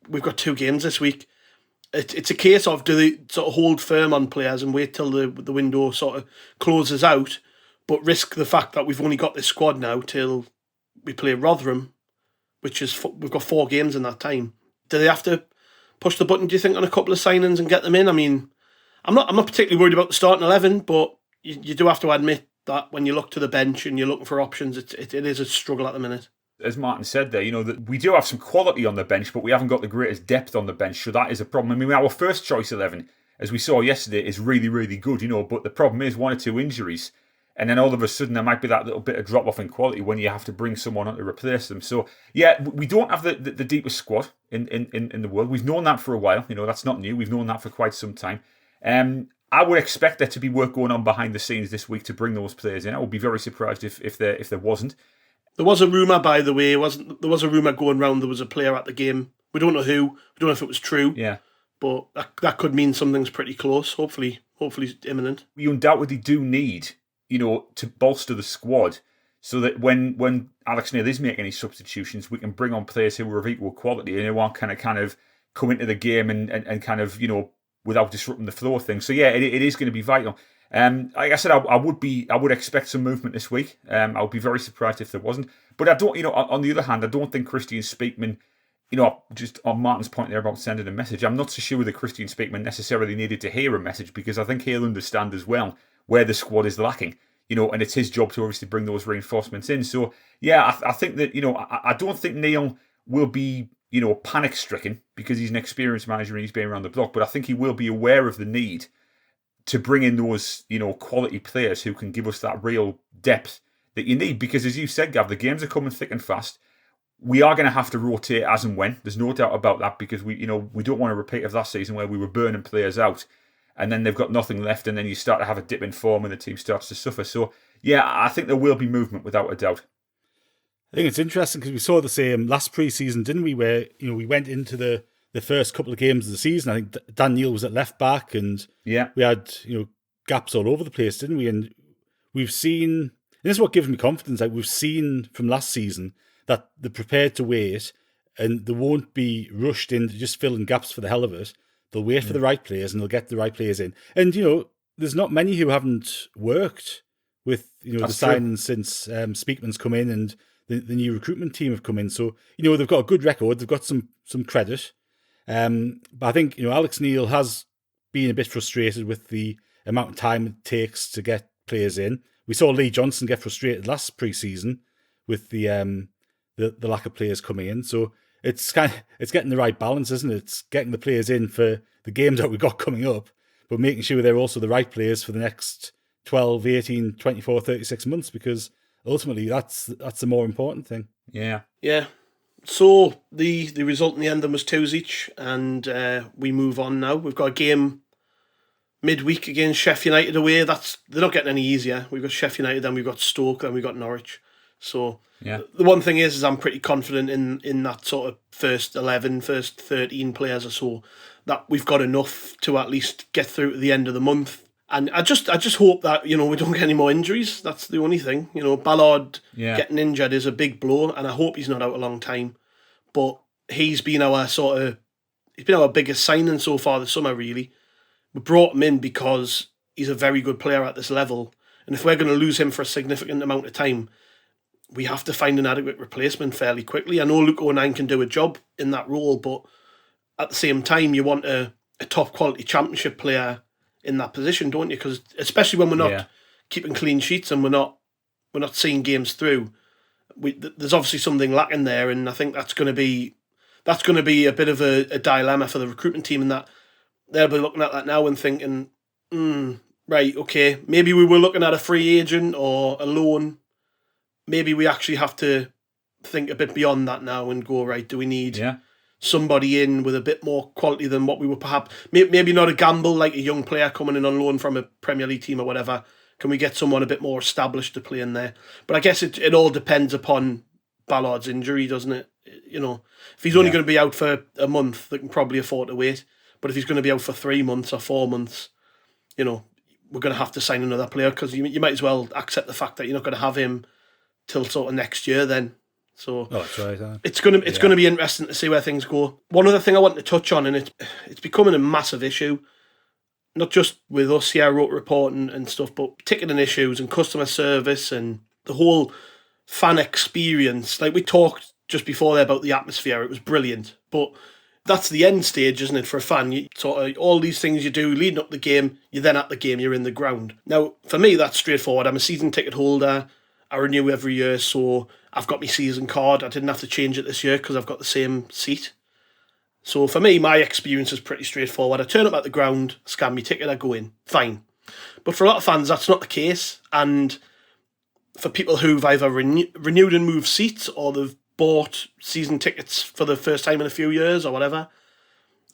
we've got 2 games this week. It's a case of, do they sort of hold firm on players and wait till the window sort of closes out, but risk the fact that we've only got this squad now till we play Rotherham, which is, we've got 4 games in that time. Do they have to push the button, do you think, on a couple of signings and get them in? I mean, I'm not particularly worried about the starting 11, but you do have to admit that when you look to the bench and you're looking for options, it is a struggle at the minute. As Martin said there, that we do have some quality on the bench, but we haven't got the greatest depth on the bench, so that is a problem. I mean, our first choice 11, as we saw yesterday, is really, really good, but the problem is 1 or 2 injuries, and then all of a sudden there might be that little bit of drop-off in quality when you have to bring someone on to replace them. So, yeah, we don't have the deepest squad in the world. We've known that for a while, that's not new. We've known that for quite some time. I would expect there to be work going on behind the scenes this week to bring those players in. I would be very surprised if there wasn't. There was a rumour, by the way, there was a rumour going around there was a player at the game. We don't know who. We don't know if it was true. Yeah. But that could mean something's pretty close. Hopefully imminent. We undoubtedly do need, to bolster the squad so that when Alex Neil is making any substitutions, we can bring on players who are of equal quality and who aren't kind of come into the game and kind of, without disrupting the flow of things. So yeah, it is going to be vital. Like I said, I would expect some movement this week. I would be very surprised if there wasn't. But I don't, on the other hand, I don't think Christian Speakman, just on Martin's point there about sending a message, I'm not so sure that Christian Speakman necessarily needed to hear a message, because I think he'll understand as well where the squad is lacking, and it's his job to obviously bring those reinforcements in. So yeah, I think that, I don't think Neil will be, panic-stricken because he's an experienced manager and he's been around the block, but I think he will be aware of the need to bring in those, quality players who can give us that real depth that you need. Because as you said, Gav, the games are coming thick and fast. We are going to have to rotate as and when. There's no doubt about that, because we don't want a repeat of last season where we were burning players out and then they've got nothing left and then you start to have a dip in form and the team starts to suffer. So yeah, I think there will be movement without a doubt. I think it's interesting because we saw the same last pre-season, didn't we? Where we went into the first couple of games of the season. I think Dan Neil was at left back, and we had gaps all over the place, didn't we? And we've seen, and this is what gives me confidence. Like, we've seen from last season that they're prepared to wait, and they won't be rushed into just filling gaps for the hell of it. They'll wait for the right players, and they'll get the right players in. And there's not many who haven't worked with the signings since Speakman's come in and the new recruitment team have come in. So they've got a good record. They've got some credit. But I think Alex Neil has been a bit frustrated with the amount of time it takes to get players in. We saw Lee Johnson get frustrated last pre-season with the lack of players coming in. So it's getting the right balance, isn't it? It's getting the players in for the games that we've got coming up, but making sure they're also the right players for the next 12, 18, 24, 36 months, because ultimately that's the more important thing. Yeah. Yeah. So the result in the end then was 2 each, and we move on now. We've got a game midweek against Sheffield United away. They're not getting any easier. We've got Sheffield United, then we've got Stoke, then we've got Norwich. So the one thing is I'm pretty confident in that sort of first 11, first 13 players or so, that we've got enough to at least get through to the end of the month. And I just hope that, we don't get any more injuries. That's the only thing. Ballard getting injured is a big blow, and I hope he's not out a long time. But he's been our biggest signing so far this summer, really. We brought him in because he's a very good player at this level. And if we're going to lose him for a significant amount of time, we have to find an adequate replacement fairly quickly. I know Luke O'Nien can do a job in that role, but at the same time, you want a top quality championship player in that position, don't you? Because especially when we're not keeping clean sheets and we're not seeing games through, there's obviously something lacking there, and I think that's going to be a bit of a dilemma for the recruitment team, in that they'll be looking at that now and thinking, right, okay, maybe we were looking at a free agent or a loan. Maybe we actually have to think a bit beyond that now and go, right, do we need somebody in with a bit more quality than what we were perhaps... Maybe not a gamble like a young player coming in on loan from a Premier League team or whatever. Can we get someone a bit more established to play in there? But I guess it all depends upon Ballard's injury, doesn't it? You know, if he's only going to be out for a month, they can probably afford to wait. But if he's going to be out for 3 months or 4 months, you know, we're going to have to sign another player, because you might as well accept the fact that you're not going to have him till sort of next year then. So that's right. It's going to be interesting to see where things go. One other thing I want to touch on, and it's becoming a massive issue, not just with us here, ROKER Report and stuff, but ticketing issues and customer service and the whole fan experience. Like we talked just before there about the atmosphere, it was brilliant, but that's the end stage, isn't it, for a fan? You sort of all these things you do leading up the game, you're then at the game, you're in the ground. Now, for me, that's straightforward. I'm a season ticket holder. I renew every year, so I've got my season card. I didn't have to change it this year because I've got the same seat. So for me, my experience is pretty straightforward. I turn up at the ground, scan my ticket, I go in. Fine. But for a lot of fans, that's not the case. And for people who've either renewed and moved seats, or they've bought season tickets for the first time in a few years or whatever,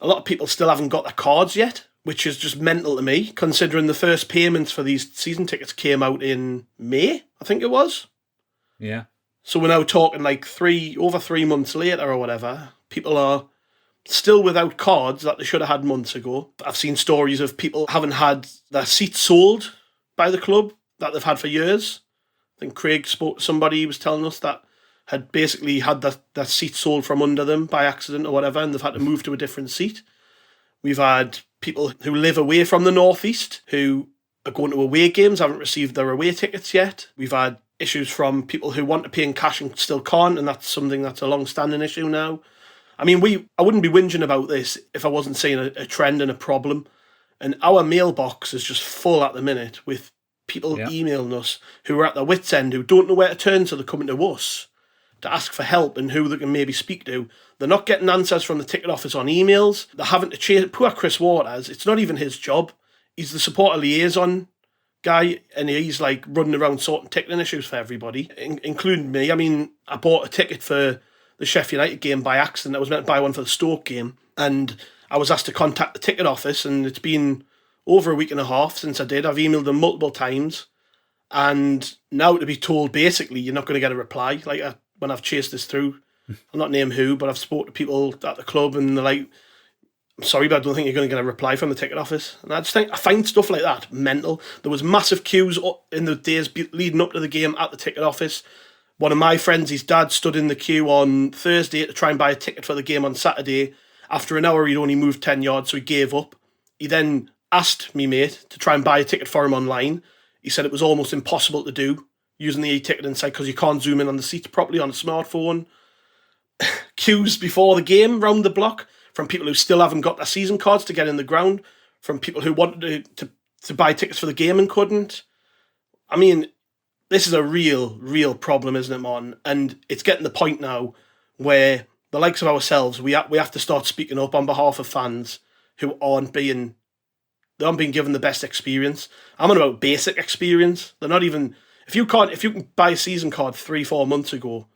a lot of people still haven't got their cards yet, which is just mental to me, considering the first payments for these season tickets came out in May, I think it was. Yeah. So we're now talking like over 3 months later or whatever. People are still without cards that they should have had months ago. I've seen stories of people having had their seats sold by the club that they've had for years. I think Craig spoke to somebody, he was telling us, that had basically had that seat sold from under them by accident or whatever, and they've had to move to a different seat. We've had people who live away from the northeast who are going to away games, haven't received their away tickets yet. We've had issues from people who want to pay in cash and still can't, and that's something that's a long-standing issue now. I mean, I wouldn't be whinging about this if I wasn't seeing a trend and a problem. And our mailbox is just full at the minute with people emailing us who are at their wits' end, who don't know where to turn, so they're coming to us to ask for help and who they can maybe speak to. They're not getting answers from the ticket office on emails. They're having to chase. Poor Chris Waters, it's not even his job. He's the supporter liaison guy, and he's like running around sorting ticketing issues for everybody, including me. I mean, I bought a ticket for the Sheffield United game by accident. I was meant to buy one for the Stoke game, and I was asked to contact the ticket office, and it's been over a week and a half since I did. I've emailed them multiple times, and now to be told basically you're not going to get a reply. Like when I've chased this through, I'll not name who, but I've spoken to people at the club, and they're like, I'm sorry, but I don't think you're going to get a reply from the ticket office. And I find stuff like that mental. There was massive queues in the days leading up to the game at the ticket office. One of my friends, his dad, stood in the queue on Thursday to try and buy a ticket for the game on Saturday. After an hour, he'd only moved 10 yards, so he gave up. He then asked me mate to try and buy a ticket for him online. He said it was almost impossible to do using the e-ticketing site because you can't zoom in on the seats properly on a smartphone. Queues before the game round the block from people who still haven't got their season cards to get in the ground, from people who wanted to buy tickets for the game and couldn't. I mean, this is a real problem, isn't it, Martin? And it's getting to the point now where the likes of ourselves, we have to start speaking up on behalf of fans who aren't being given the best experience. I'm on about basic experience. They're not even... If you can buy a season card 3-4 months ago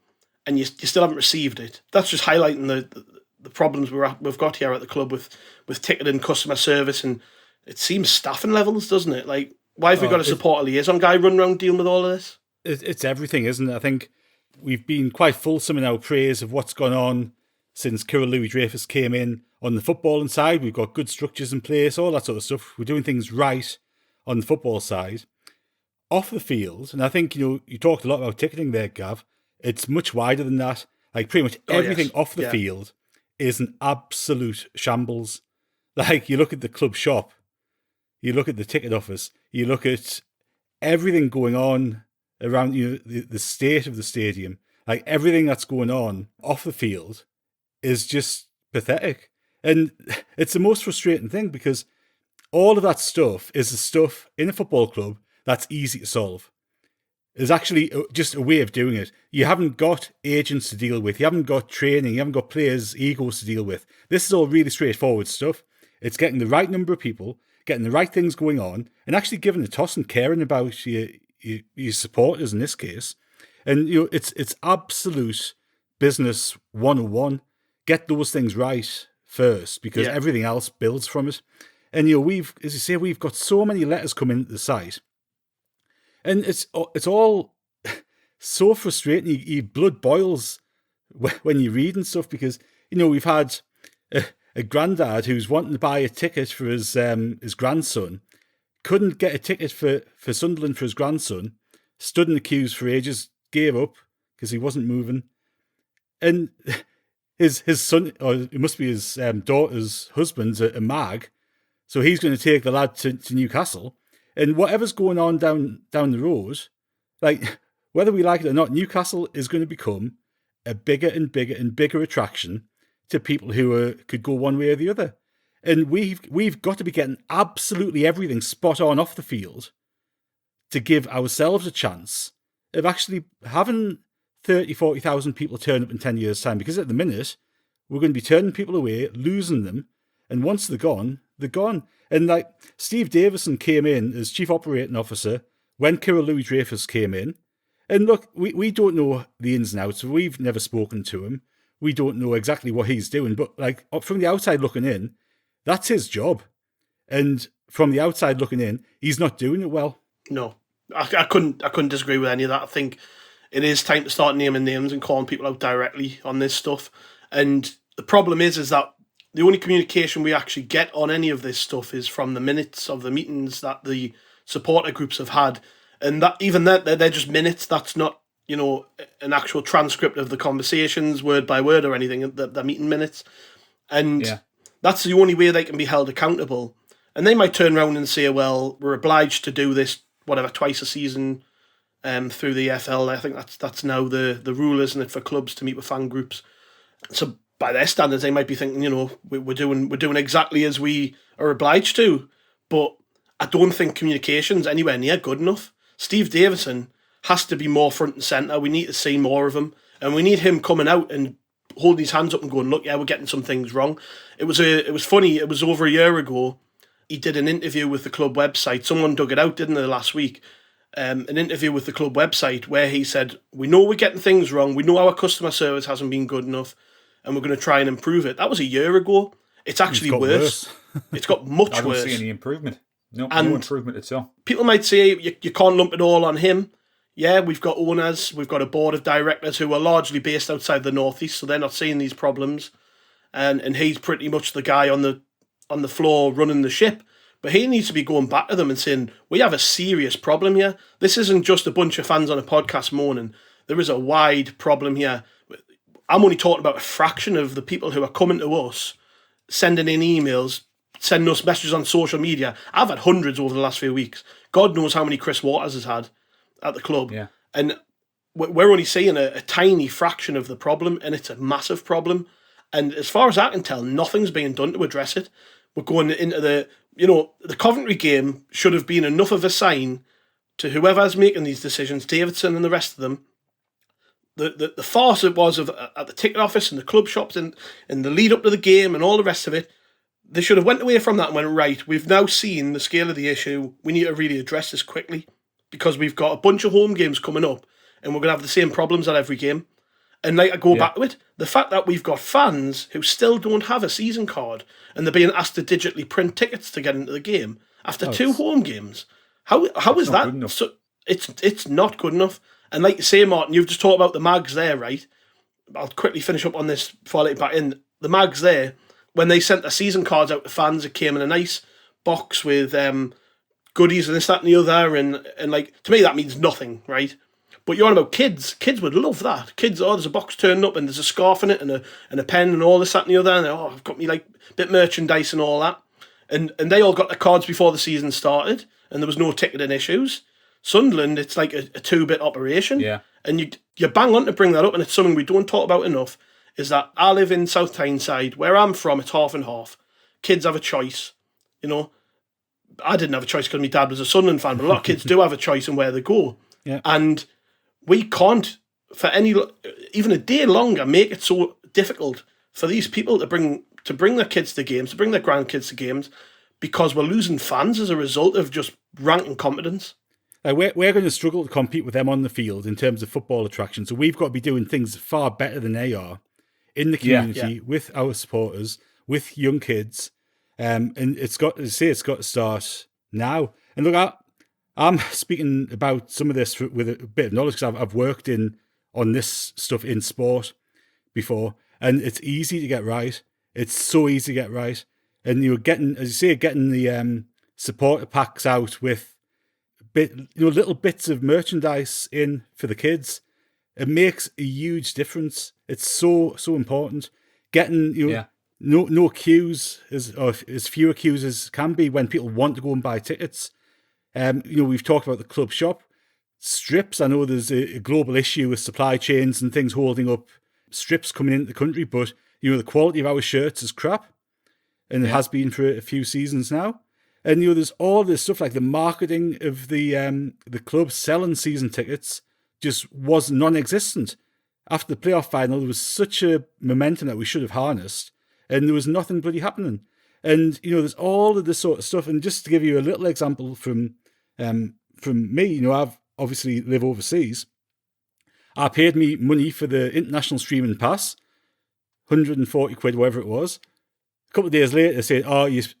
and you still haven't received it, that's just highlighting the problems we've got here at the club with ticketing, customer service, and it seems staffing levels, doesn't it? Like, why have we got a supporter liaison guy running around dealing with all of this? It's everything, isn't it? I think we've been quite fulsome in our praise of what's gone on since Kirill Louis-Dreyfus came in on the footballing side. We've got good structures in place, all that sort of stuff. We're doing things right on the football side. Off the field, and I think, you talked a lot about ticketing there, Gav. It's much wider than that. Like, pretty much everything off the field is an absolute shambles. Like, you look at the club shop, you look at the ticket office, you look at everything going on around the state of the stadium. Like, everything that's going on off the field is just pathetic. And it's the most frustrating thing, because all of that stuff is the stuff in a football club that's easy to solve. is actually just a way of doing it. You haven't got agents to deal with. You haven't got training. You haven't got players' egos to deal with. This is all really straightforward stuff. It's getting the right number of people, getting the right things going on, and actually giving a toss and caring about your supporters in this case. And it's absolute business 101. Get those things right first, because everything else builds from it. And we've got so many letters coming into the site. And it's all so frustrating. Your blood boils when you read and stuff, because we've had a granddad who's wanting to buy a ticket for his grandson, couldn't get a ticket for Sunderland for his grandson, stood in the queues for ages, gave up because he wasn't moving, and his son, or it must be his daughter's husband's a mag, so he's going to take the lad to Newcastle. And whatever's going on down the road, like whether we like it or not, Newcastle is going to become a bigger and bigger and bigger attraction to people who could go one way or the other. And we've got to be getting absolutely everything spot on off the field to give ourselves a chance of actually having 30, 40,000 people turn up in 10 years' time. Because at the minute, we're going to be turning people away, losing them. And once they're gone, they're gone. And like Steve Davison came in as chief operating officer when Louis-Dreyfus came in. And look, we don't know the ins and outs. We've never spoken to him. We don't know exactly what he's doing. But like from the outside looking in, that's his job. And from the outside looking in, he's not doing it well. No, I couldn't disagree with any of that. I think it is time to start naming names and calling people out directly on this stuff. And the problem is that the only communication we actually get on any of this stuff is from the minutes of the meetings that the supporter groups have had. And that even that they're just minutes. That's not, an actual transcript of the conversations, word by word or anything, the meeting minutes. And that's the only way they can be held accountable. And they might turn around and say, well, we're obliged to do this, twice a season through the EFL. I think that's now the rule, isn't it, for clubs to meet with fan groups. So by their standards, they might be thinking, we're doing exactly as we are obliged to. But I don't think communication's anywhere near good enough. Steve Davison has to be more front and centre. We need to see more of him. And we need him coming out and holding his hands up and going, look, we're getting some things wrong. It was funny. It was over a year ago. He did an interview with the club website. Someone dug it out, didn't they, last week? An interview with the club website where he said, we know we're getting things wrong. We know our customer service hasn't been good enough and we're going to try and improve it. That was a year ago. It's actually worse. It's got much worse. I don't see any improvement. No improvement at all. People might say you can't lump it all on him. Yeah, we've got owners, we've got a board of directors who are largely based outside the northeast, so they're not seeing these problems. And he's pretty much the guy on the floor running the ship. But he needs to be going back to them and saying, we have a serious problem here. This isn't just a bunch of fans on a podcast moaning. There is a wide problem here. I'm only talking about a fraction of the people who are coming to us, sending in emails, sending us messages on social media. I've had hundreds over the last few weeks. God knows how many Chris Waters has had at the club. Yeah. And we're only seeing a tiny fraction of the problem, and it's a massive problem. And as far as I can tell, nothing's being done to address it. We're going into the Coventry game should have been enough of a sign to whoever's making these decisions, Davidson and the rest of them. The farce it was at the ticket office and the club shops and the lead up to the game and all the rest of it, they should have went away from that and went, right, we've now seen the scale of the issue. We need to really address this quickly because we've got a bunch of home games coming up and we're going to have the same problems at every game. And I go back to it, the fact that we've got fans who still don't have a season card and they're being asked to digitally print tickets to get into the game after two home games. How is that? So it's not good enough. And like you say, Martin, you've just talked about the mags there, right? I'll quickly finish up on this before I let you back in. The mags there, when they sent their season cards out to fans, it came in a nice box with goodies and this, that and the other. And like, to me, that means nothing, right? But you're on about kids. Kids would love that. Kids, there's a box turning up and there's a scarf in it and a pen and all this, that and the other. And I've got me like bit merchandise and all that. And they all got the cards before the season started and there was no ticketing issues. Sunderland, it's like a 2-bit operation. Yeah. And you bang on to bring that up, and it's something we don't talk about enough, is that I live in South Tyneside. Where I'm from, it's half and half. Kids have a choice, I didn't have a choice because my dad was a Sunderland fan, but a lot of kids do have a choice in where they go. Yeah. And we can't, for even a day longer, make it so difficult for these people to bring their kids to games, to bring their grandkids to games, because we're losing fans as a result of just rank competence. We're going to struggle to compete with them on the field in terms of football attraction. So we've got to be doing things far better than they are in the community, with our supporters, with young kids. And it's got to start now. And look, I'm speaking about some of this with a bit of knowledge because I've worked on this stuff in sport before, and it's easy to get right. It's so easy to get right. And you're getting the supporter packs out with little bits of merchandise in for the kids. It makes a huge difference. It's so important. Getting no queues as fewer queues as can be when people want to go and buy tickets. We've talked about the club shop strips. I know there's a global issue with supply chains and things holding up strips coming into the country, but the quality of our shirts is crap, and it has been for a few seasons now. And there's all this stuff like the marketing of the club selling season tickets just was non-existent. After the playoff final, there was such a momentum that we should have harnessed, and there was nothing bloody happening. And there's all of this sort of stuff. And just to give you a little example from me, I've obviously live overseas. I paid me money for the international streaming pass, 140 quid, whatever it was. A couple of days later, they said,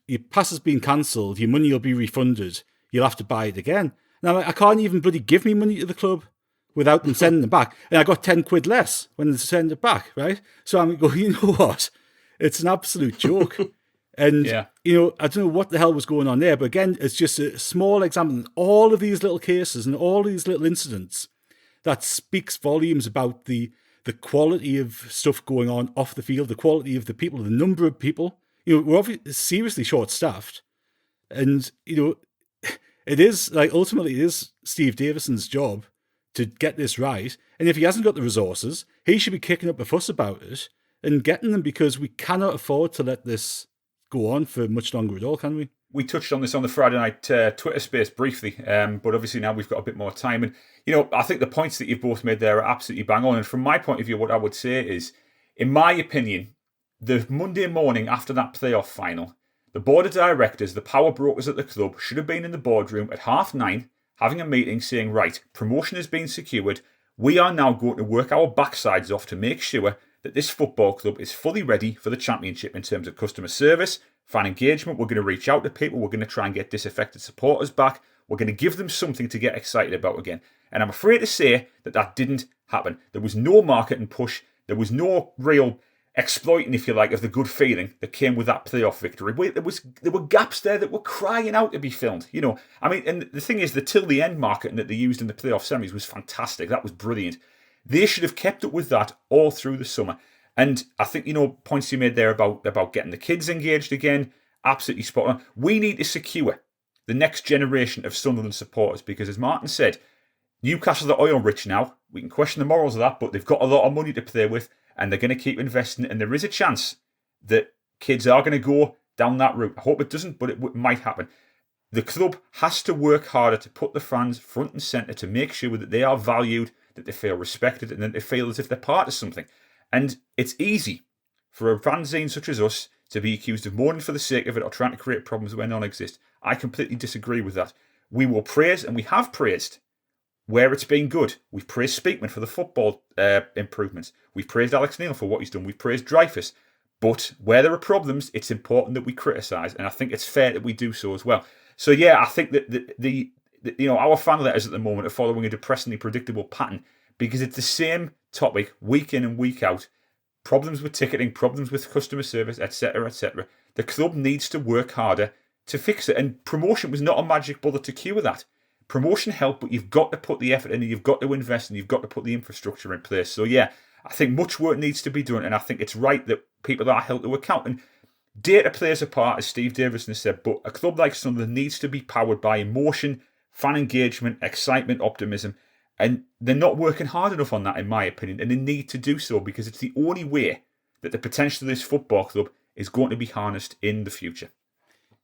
your pass has been cancelled, your money will be refunded, you'll have to buy it again. Now, I can't even bloody give me money to the club without them sending it back. And I got 10 quid less when they send it back, right? So I'm going, you know what? It's an absolute joke. And, I don't know what the hell was going on there. But again, it's just a small example of all of these little cases and all these little incidents that speaks volumes about the quality of stuff going on off the field, the quality of the people, the number of people. We're obviously seriously short-staffed. And, it is, ultimately it is Steve Davison's job to get this right. And if he hasn't got the resources, he should be kicking up a fuss about it and getting them, because we cannot afford to let this go on for much longer at all, can we? We touched on this on the Friday night Twitter space briefly, but obviously now we've got a bit more time. And, I think the points that you've both made there are absolutely bang on. And from my point of view, what I would say is, in my opinion, the Monday morning after that playoff final, the board of directors, the power brokers at the club, should have been in the boardroom at 9:30, having a meeting saying, right, promotion has been secured. We are now going to work our backsides off to make sure that this football club is fully ready for the championship in terms of customer service, fan engagement. We're going to reach out to people. We're going to try and get disaffected supporters back. We're going to give them something to get excited about again. And I'm afraid to say that didn't happen. There was no marketing push. There was no real exploiting, if you like, of the good feeling that came with that playoff victory. There were gaps there that were crying out to be filled. And the thing is, the till the end marketing that they used in the playoff semis was fantastic. That was brilliant. They should have kept up with that all through the summer. And I think, points you made there about getting the kids engaged again, absolutely spot on. We need to secure the next generation of Sunderland supporters, because, as Martin said, Newcastle are oil rich now. We can question the morals of that, but they've got a lot of money to play with, and they're going to keep investing. And there is a chance that kids are going to go down that route. I hope it doesn't, but it might happen. The club has to work harder to put the fans front and centre, to make sure that they are valued, that they feel respected, and that they feel as if they're part of something. And it's easy for a fanzine such as us to be accused of mourning for the sake of it or trying to create problems where none exist. I completely disagree with that. We will praise, and we have praised, where it's been good. We've praised Speakman for the football improvements. We've praised Alex Neil for what he's done. We've praised Dreyfus. But where there are problems, it's important that we criticise, and I think it's fair that we do so as well. So I think that our fan letters at the moment are following a depressingly predictable pattern, because it's the same topic week in and week out. Problems with ticketing, problems with customer service, etc., etc. The club needs to work harder to fix it, and promotion was not a magic bullet to cure that. Promotion helped, but you've got to put the effort in, and you've got to invest, and you've got to put the infrastructure in place. So I think much work needs to be done, and I think it's right that people are held to account. And data plays a part, as Steve Davison has said, but a club like Sunderland needs to be powered by emotion, fan engagement, excitement, optimism, and they're not working hard enough on that, in my opinion, and they need to do so, because it's the only way that the potential of this football club is going to be harnessed in the future.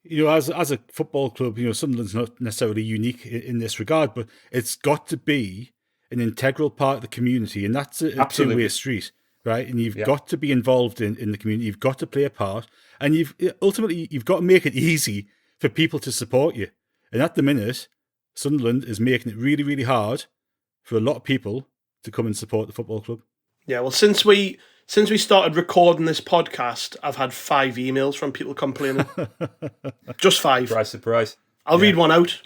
as a football club, Sunderland's not necessarily unique in this regard, but it's got to be an integral part of the community, and that's a two-way street, right? And you've got to be involved in the community. You've got to play a part, and you've got to make it easy for people to support you. And at the minute, Sunderland is making it really, really hard for a lot of people to come and support the football club. Yeah, well, since we started recording this podcast, I've had 5 emails from people complaining. Just 5. Surprise. I'll read one out.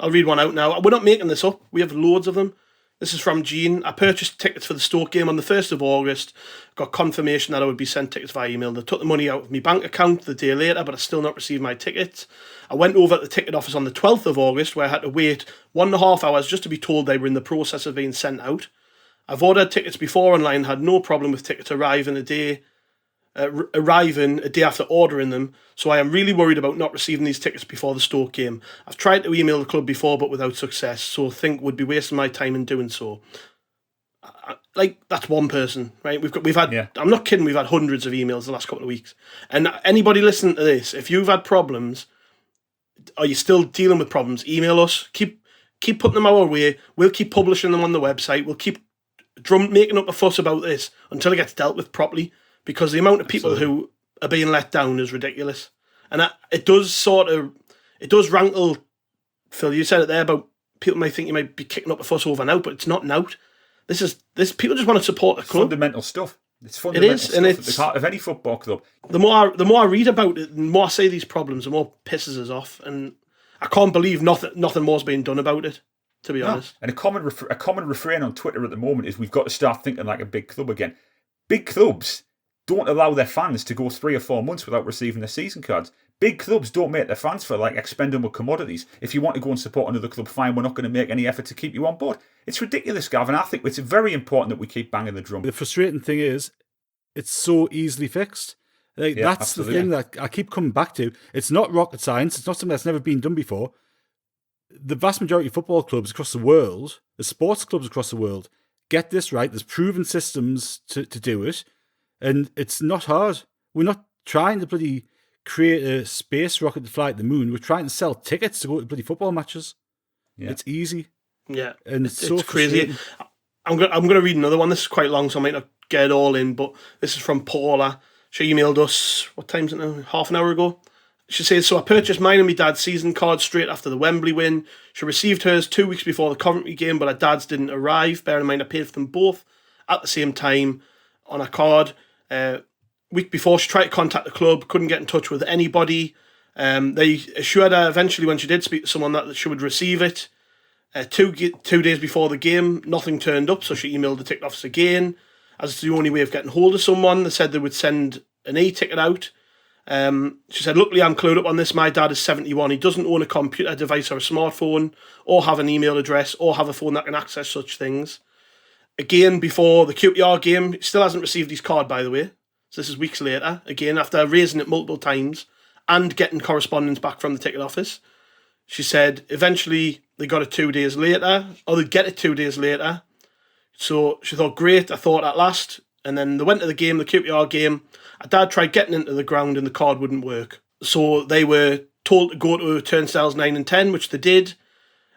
Now. We're not making this up. We have loads of them. This is from Jean. I purchased tickets for the Stoke game on the 1st of August. Got confirmation that I would be sent tickets via email. They took the money out of my bank account the day later, but I still not received my tickets. I went over at the ticket office on the 12th of August, where I had to wait 1.5 hours just to be told they were in the process of being sent out. I've ordered tickets before online, had no problem with tickets arriving a day after ordering them, so I am really worried about not receiving these tickets before the Stoke game. I've tried to email the club before, but without success, so I think would be wasting my time in doing so. That's one person, right? We've had. I'm not kidding. We've had hundreds of emails the last couple of weeks. And anybody listening to this, if you've had problems, are you still dealing with problems? Email us. Keep putting them our way. We'll keep publishing them on the website. We'll keep making up a fuss about this until it gets dealt with properly. Because the amount of people who are being let down is ridiculous. And it does rankle, Phil, you said it there about people might think you might be kicking up a fuss over an out, but it's not an out. This people just want to support the club. Fundamental stuff. It's fundamental stuff at the heart of any football club. The more I read about it, the more I say these problems, the more pisses us off. And I can't believe nothing more's being done about it, to be honest. And a common refrain on Twitter at the moment is we've got to start thinking like a big club again. Big clubs don't allow their fans to go 3 or 4 months without receiving their season cards. Big clubs don't make their fans feel like expendable commodities. If you want to go and support another club, fine, we're not going to make any effort to keep you on board. It's ridiculous, Gavin. I think it's very important that we keep banging the drum. The frustrating thing is, it's so easily fixed. That's absolutely. The thing that I keep coming back to. It's not rocket science. It's not something that's never been done before. The vast majority of football clubs across the world, the sports clubs across the world, get this right. There's proven systems to do it. And it's not hard. We're not trying to bloody create a space rocket to fly at the moon. We're trying to sell tickets to go to bloody football matches. Yeah. It's easy. Yeah. And it's so crazy. I'm going to read another one. This is quite long, so I might not get it all in, but this is from Paula. She emailed us, what time is it now? Half an hour ago. She says, so I purchased mine and my dad's season card straight after the Wembley win. She received hers 2 weeks before the Coventry game, but her dad's didn't arrive. Bear in mind, I paid for them both at the same time on a card. Week before, she tried to contact the club, couldn't get in touch with anybody. They assured her eventually when she did speak to someone that she would receive it. 2 days before the game, nothing turned up, so she emailed the ticket office again. As it's the only way of getting hold of someone, they said they would send an e-ticket out. She said, luckily I'm clued up on this. My dad is 71. He doesn't own a computer device or a smartphone, or have an email address, or have a phone that can access such things. Again, before the QPR game, he still hasn't received his card, by the way. So this is weeks later. Again, after raising it multiple times and getting correspondence back from the ticket office. She said eventually they got it 2 days later, or they'd get it 2 days later. So she thought, great, I thought at last. And then they went to the game, the QPR game. Her dad tried getting into the ground and the card wouldn't work. So they were told to go to turnstiles 9 and 10, which they did.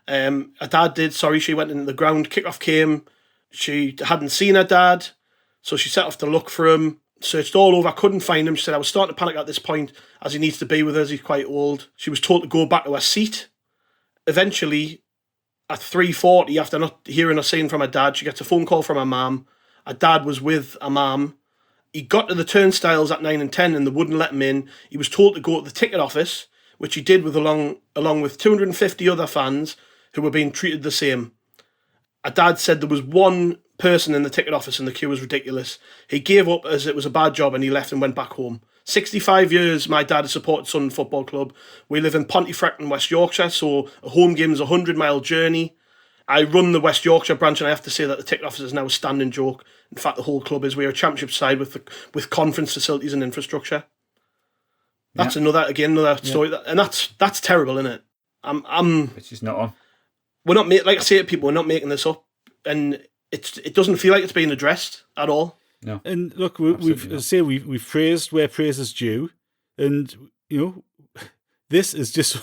Her dad did, she went into the ground, kick-off came. She hadn't seen her dad, so she set off to look for him, searched all over, couldn't find him. She said, I was starting to panic at this point, as he needs to be with us, he's quite old. She was told to go back to her seat. Eventually, at 3:40, after not hearing or seeing from her dad, she gets a phone call from her mum. Her dad was with her mum. He got to the turnstiles at 9 and 10 and they wouldn't let him in. He was told to go to the ticket office, which he did with along with 250 other fans who were being treated the same. Her dad said there was one person in the ticket office and the queue was ridiculous. He gave up as it was a bad job and he left and went back home. 65 years my dad has supported Sunderland Football Club. We live in Pontefract in West Yorkshire, so a home game is a 100-mile journey. I run the West Yorkshire branch and I have to say that the ticket office is now a standing joke. In fact, the whole club is. We're a championship side with conference facilities and infrastructure. That's another story. And that's terrible, isn't it? It's just not on. We're not like I say to people, we're not making this up, and it doesn't feel like it's being addressed at all. No. And look, we've praised where praise is due, and this is just,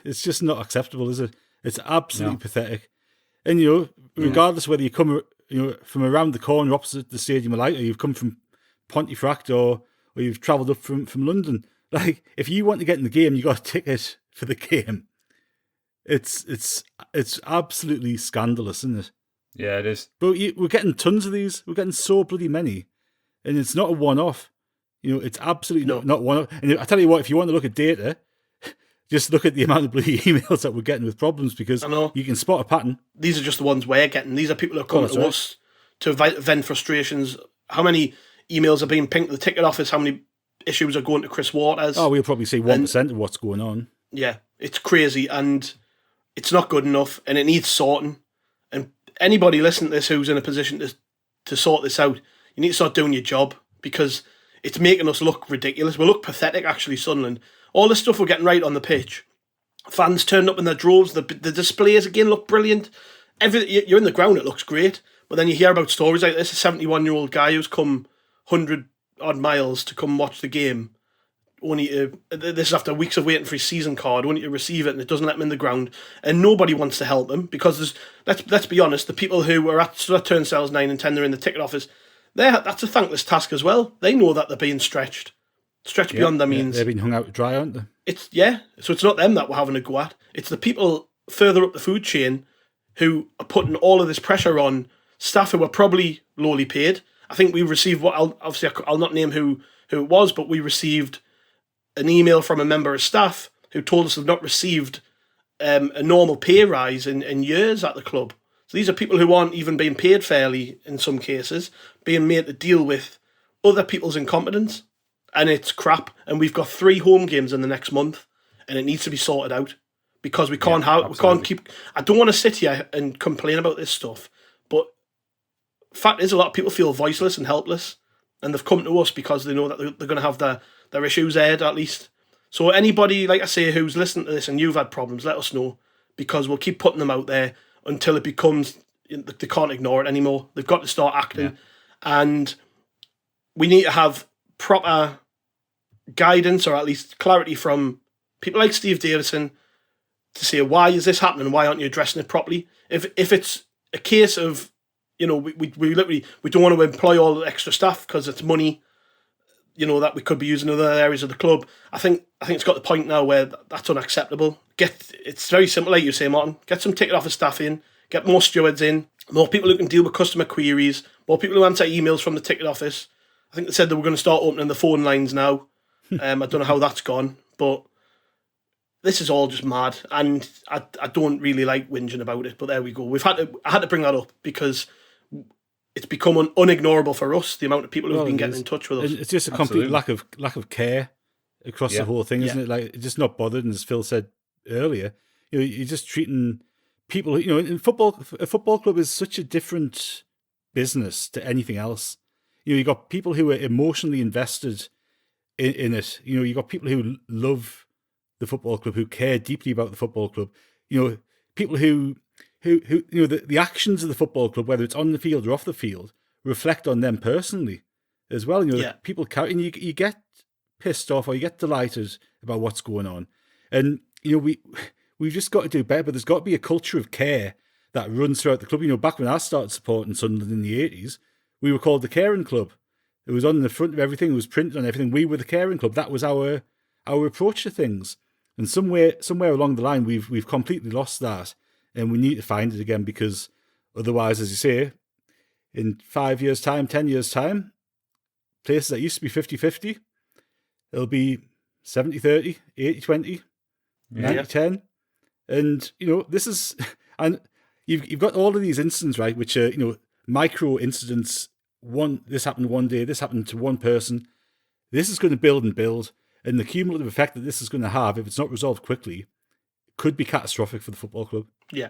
it's just not acceptable, is it? It's absolutely No. pathetic. And, regardless whether you come, from around the corner opposite the Stadium of Light, or you've come from Pontefract, or you've travelled up from London, like, if you want to get in the game, you got a ticket for the game. It's absolutely scandalous, isn't it? Yeah, it is. But we're getting tons of these. We're getting so bloody many. And it's not a one-off. It's absolutely not one-off. And I tell you what, if you want to look at data, just look at the amount of bloody emails that we're getting with problems, because you can spot a pattern. These are just the ones we're getting. These are people who are coming to us to vent frustrations. How many emails are being pinged to the ticket office? How many issues are going to Chris Waters? Oh, we'll probably say 1% of what's going on. Yeah, it's crazy, and it's not good enough, and it needs sorting. And anybody listening to this who's in a position to sort this out, you need to start doing your job, because it's making us look ridiculous. We look pathetic, actually, Sunderland. All the stuff we're getting right on the pitch. Fans turned up in their droves. The displays, again, look brilliant. You're in the ground, it looks great. But then you hear about stories like this, a 71-year-old guy who's come 100-odd miles to come watch the game. This is after weeks of waiting for his season card, only to receive it, and it doesn't let him in the ground. And nobody wants to help him, because let's be honest, the people who are at turnstiles 9 and 10, they're in the ticket office, that's a thankless task as well. They know that they're being stretched beyond their means. They're being hung out to dry, aren't they? So it's not them that we're having a go at. It's the people further up the food chain who are putting all of this pressure on staff who are probably lowly paid. I think we received I'll not name who it was, but we received an email from a member of staff who told us they've not received a normal pay rise in years at the club. So these are people who aren't even being paid fairly in some cases, being made to deal with other people's incompetence. And it's crap. And we've got 3 home games in the next month, and it needs to be sorted out, because we can't keep. I don't want to sit here and complain about this stuff, but fact is, a lot of people feel voiceless and helpless, and they've come to us because they know that they're going to have their issues aired, at least. So anybody, like I say, who's listening to this and you've had problems, let us know, because we'll keep putting them out there until it becomes, they can't ignore it anymore. They've got to start acting, and we need to have proper guidance, or at least clarity, from people like Steve Davison to say, why is this happening? Why aren't you addressing it properly? If it's a case of, we literally, we don't want to employ all the extra staff because it's money, that we could be using in other areas of the club. I think it's got the point now where that's unacceptable. It's very simple, like you say, Martin. Get some ticket office staff in, get more stewards in, more people who can deal with customer queries, more people who answer emails from the ticket office. I think they said they were going to start opening the phone lines now. I don't know how that's gone, but this is all just mad, and I don't really like whinging about it. But there we go. I had to bring that up because it's become unignorable for us, the amount of people who've been getting in touch with us. It's just a complete lack of care across the whole thing, isn't it? Like, it's just not bothered. And as Phil said earlier, you're just treating people. In football, a football club is such a different business to anything else. You got people who are emotionally invested in it. You got people who love the football club, who care deeply about the football club. People who the actions of the football club, whether it's on the field or off the field, reflect on them personally as well. People carry, and you get pissed off or you get delighted about what's going on, and we've just got to do better. But there's got to be a culture of care that runs throughout the club. Back when I started supporting Sunderland in the 80s, we were called the Caring Club. It was on the front of everything. It was printed on everything. We were the Caring Club. That was our approach to things. And somewhere along the line, we've completely lost that, and we need to find it again, because otherwise, as you say, in 5 years' time, 10 years' time, places that used to be 50-50, it'll be 70-30, 80-20, 90-10. And, this is, and you've got all of these incidents, right, which are, micro incidents. This happened one day, this happened to one person. This is going to build and build. And the cumulative effect that this is going to have, if it's not resolved quickly, could be catastrophic for the football club. Yeah.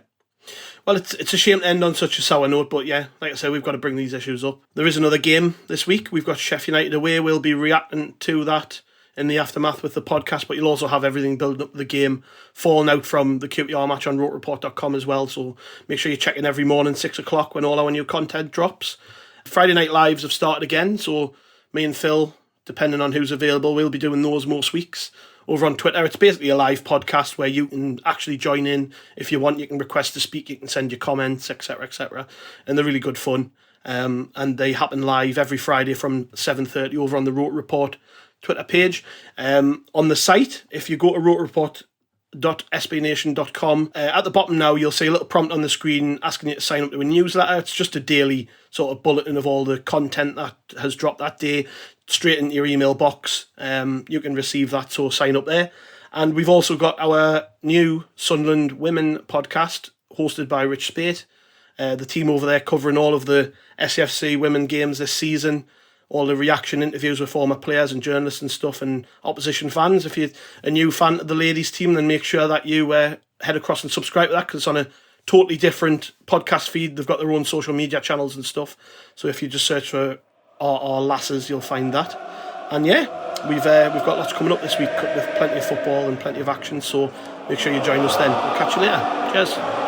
Well, it's a shame to end on such a sour note, but yeah, like I said, we've got to bring these issues up. There is another game this week. We've got Sheffield United away. We'll be reacting to that in the aftermath with the podcast, but you'll also have everything building up to the game falling out from the QPR match on ROKERRAPPORT.com as well, so make sure you check in every morning, 6 o'clock, when all our new content drops. Friday Night Lives have started again, so me and Phil, depending on who's available, we'll be doing those most weeks. over on Twitter. It's basically a live podcast where you can actually join in if you want. You can request to speak, you can send your comments, etc., etc. And they're really good fun. And they happen live every Friday from 7:30 over on the ROKER Report Twitter page. On the site, if you go to rokerreport.sbnation.com, at the bottom now you'll see a little prompt on the screen asking you to sign up to a newsletter. It's just a daily sort of bulletin of all the content that has dropped that day straight into your email box. You can receive that, so sign up there. And we've also got our new Sunderland Women podcast hosted by Rich Spate. The team over there covering all of the SAFC women games this season, all the reaction interviews with former players and journalists and stuff, and opposition fans. If you're a new fan of the ladies team, then make sure that you head across and subscribe to that, because it's on a totally different podcast feed. They've got their own social media channels and stuff. So if you just search for our lasses, you'll find that. And yeah, we've got lots coming up this week with plenty of football and plenty of action. So make sure you join us then. We'll catch you later. Cheers.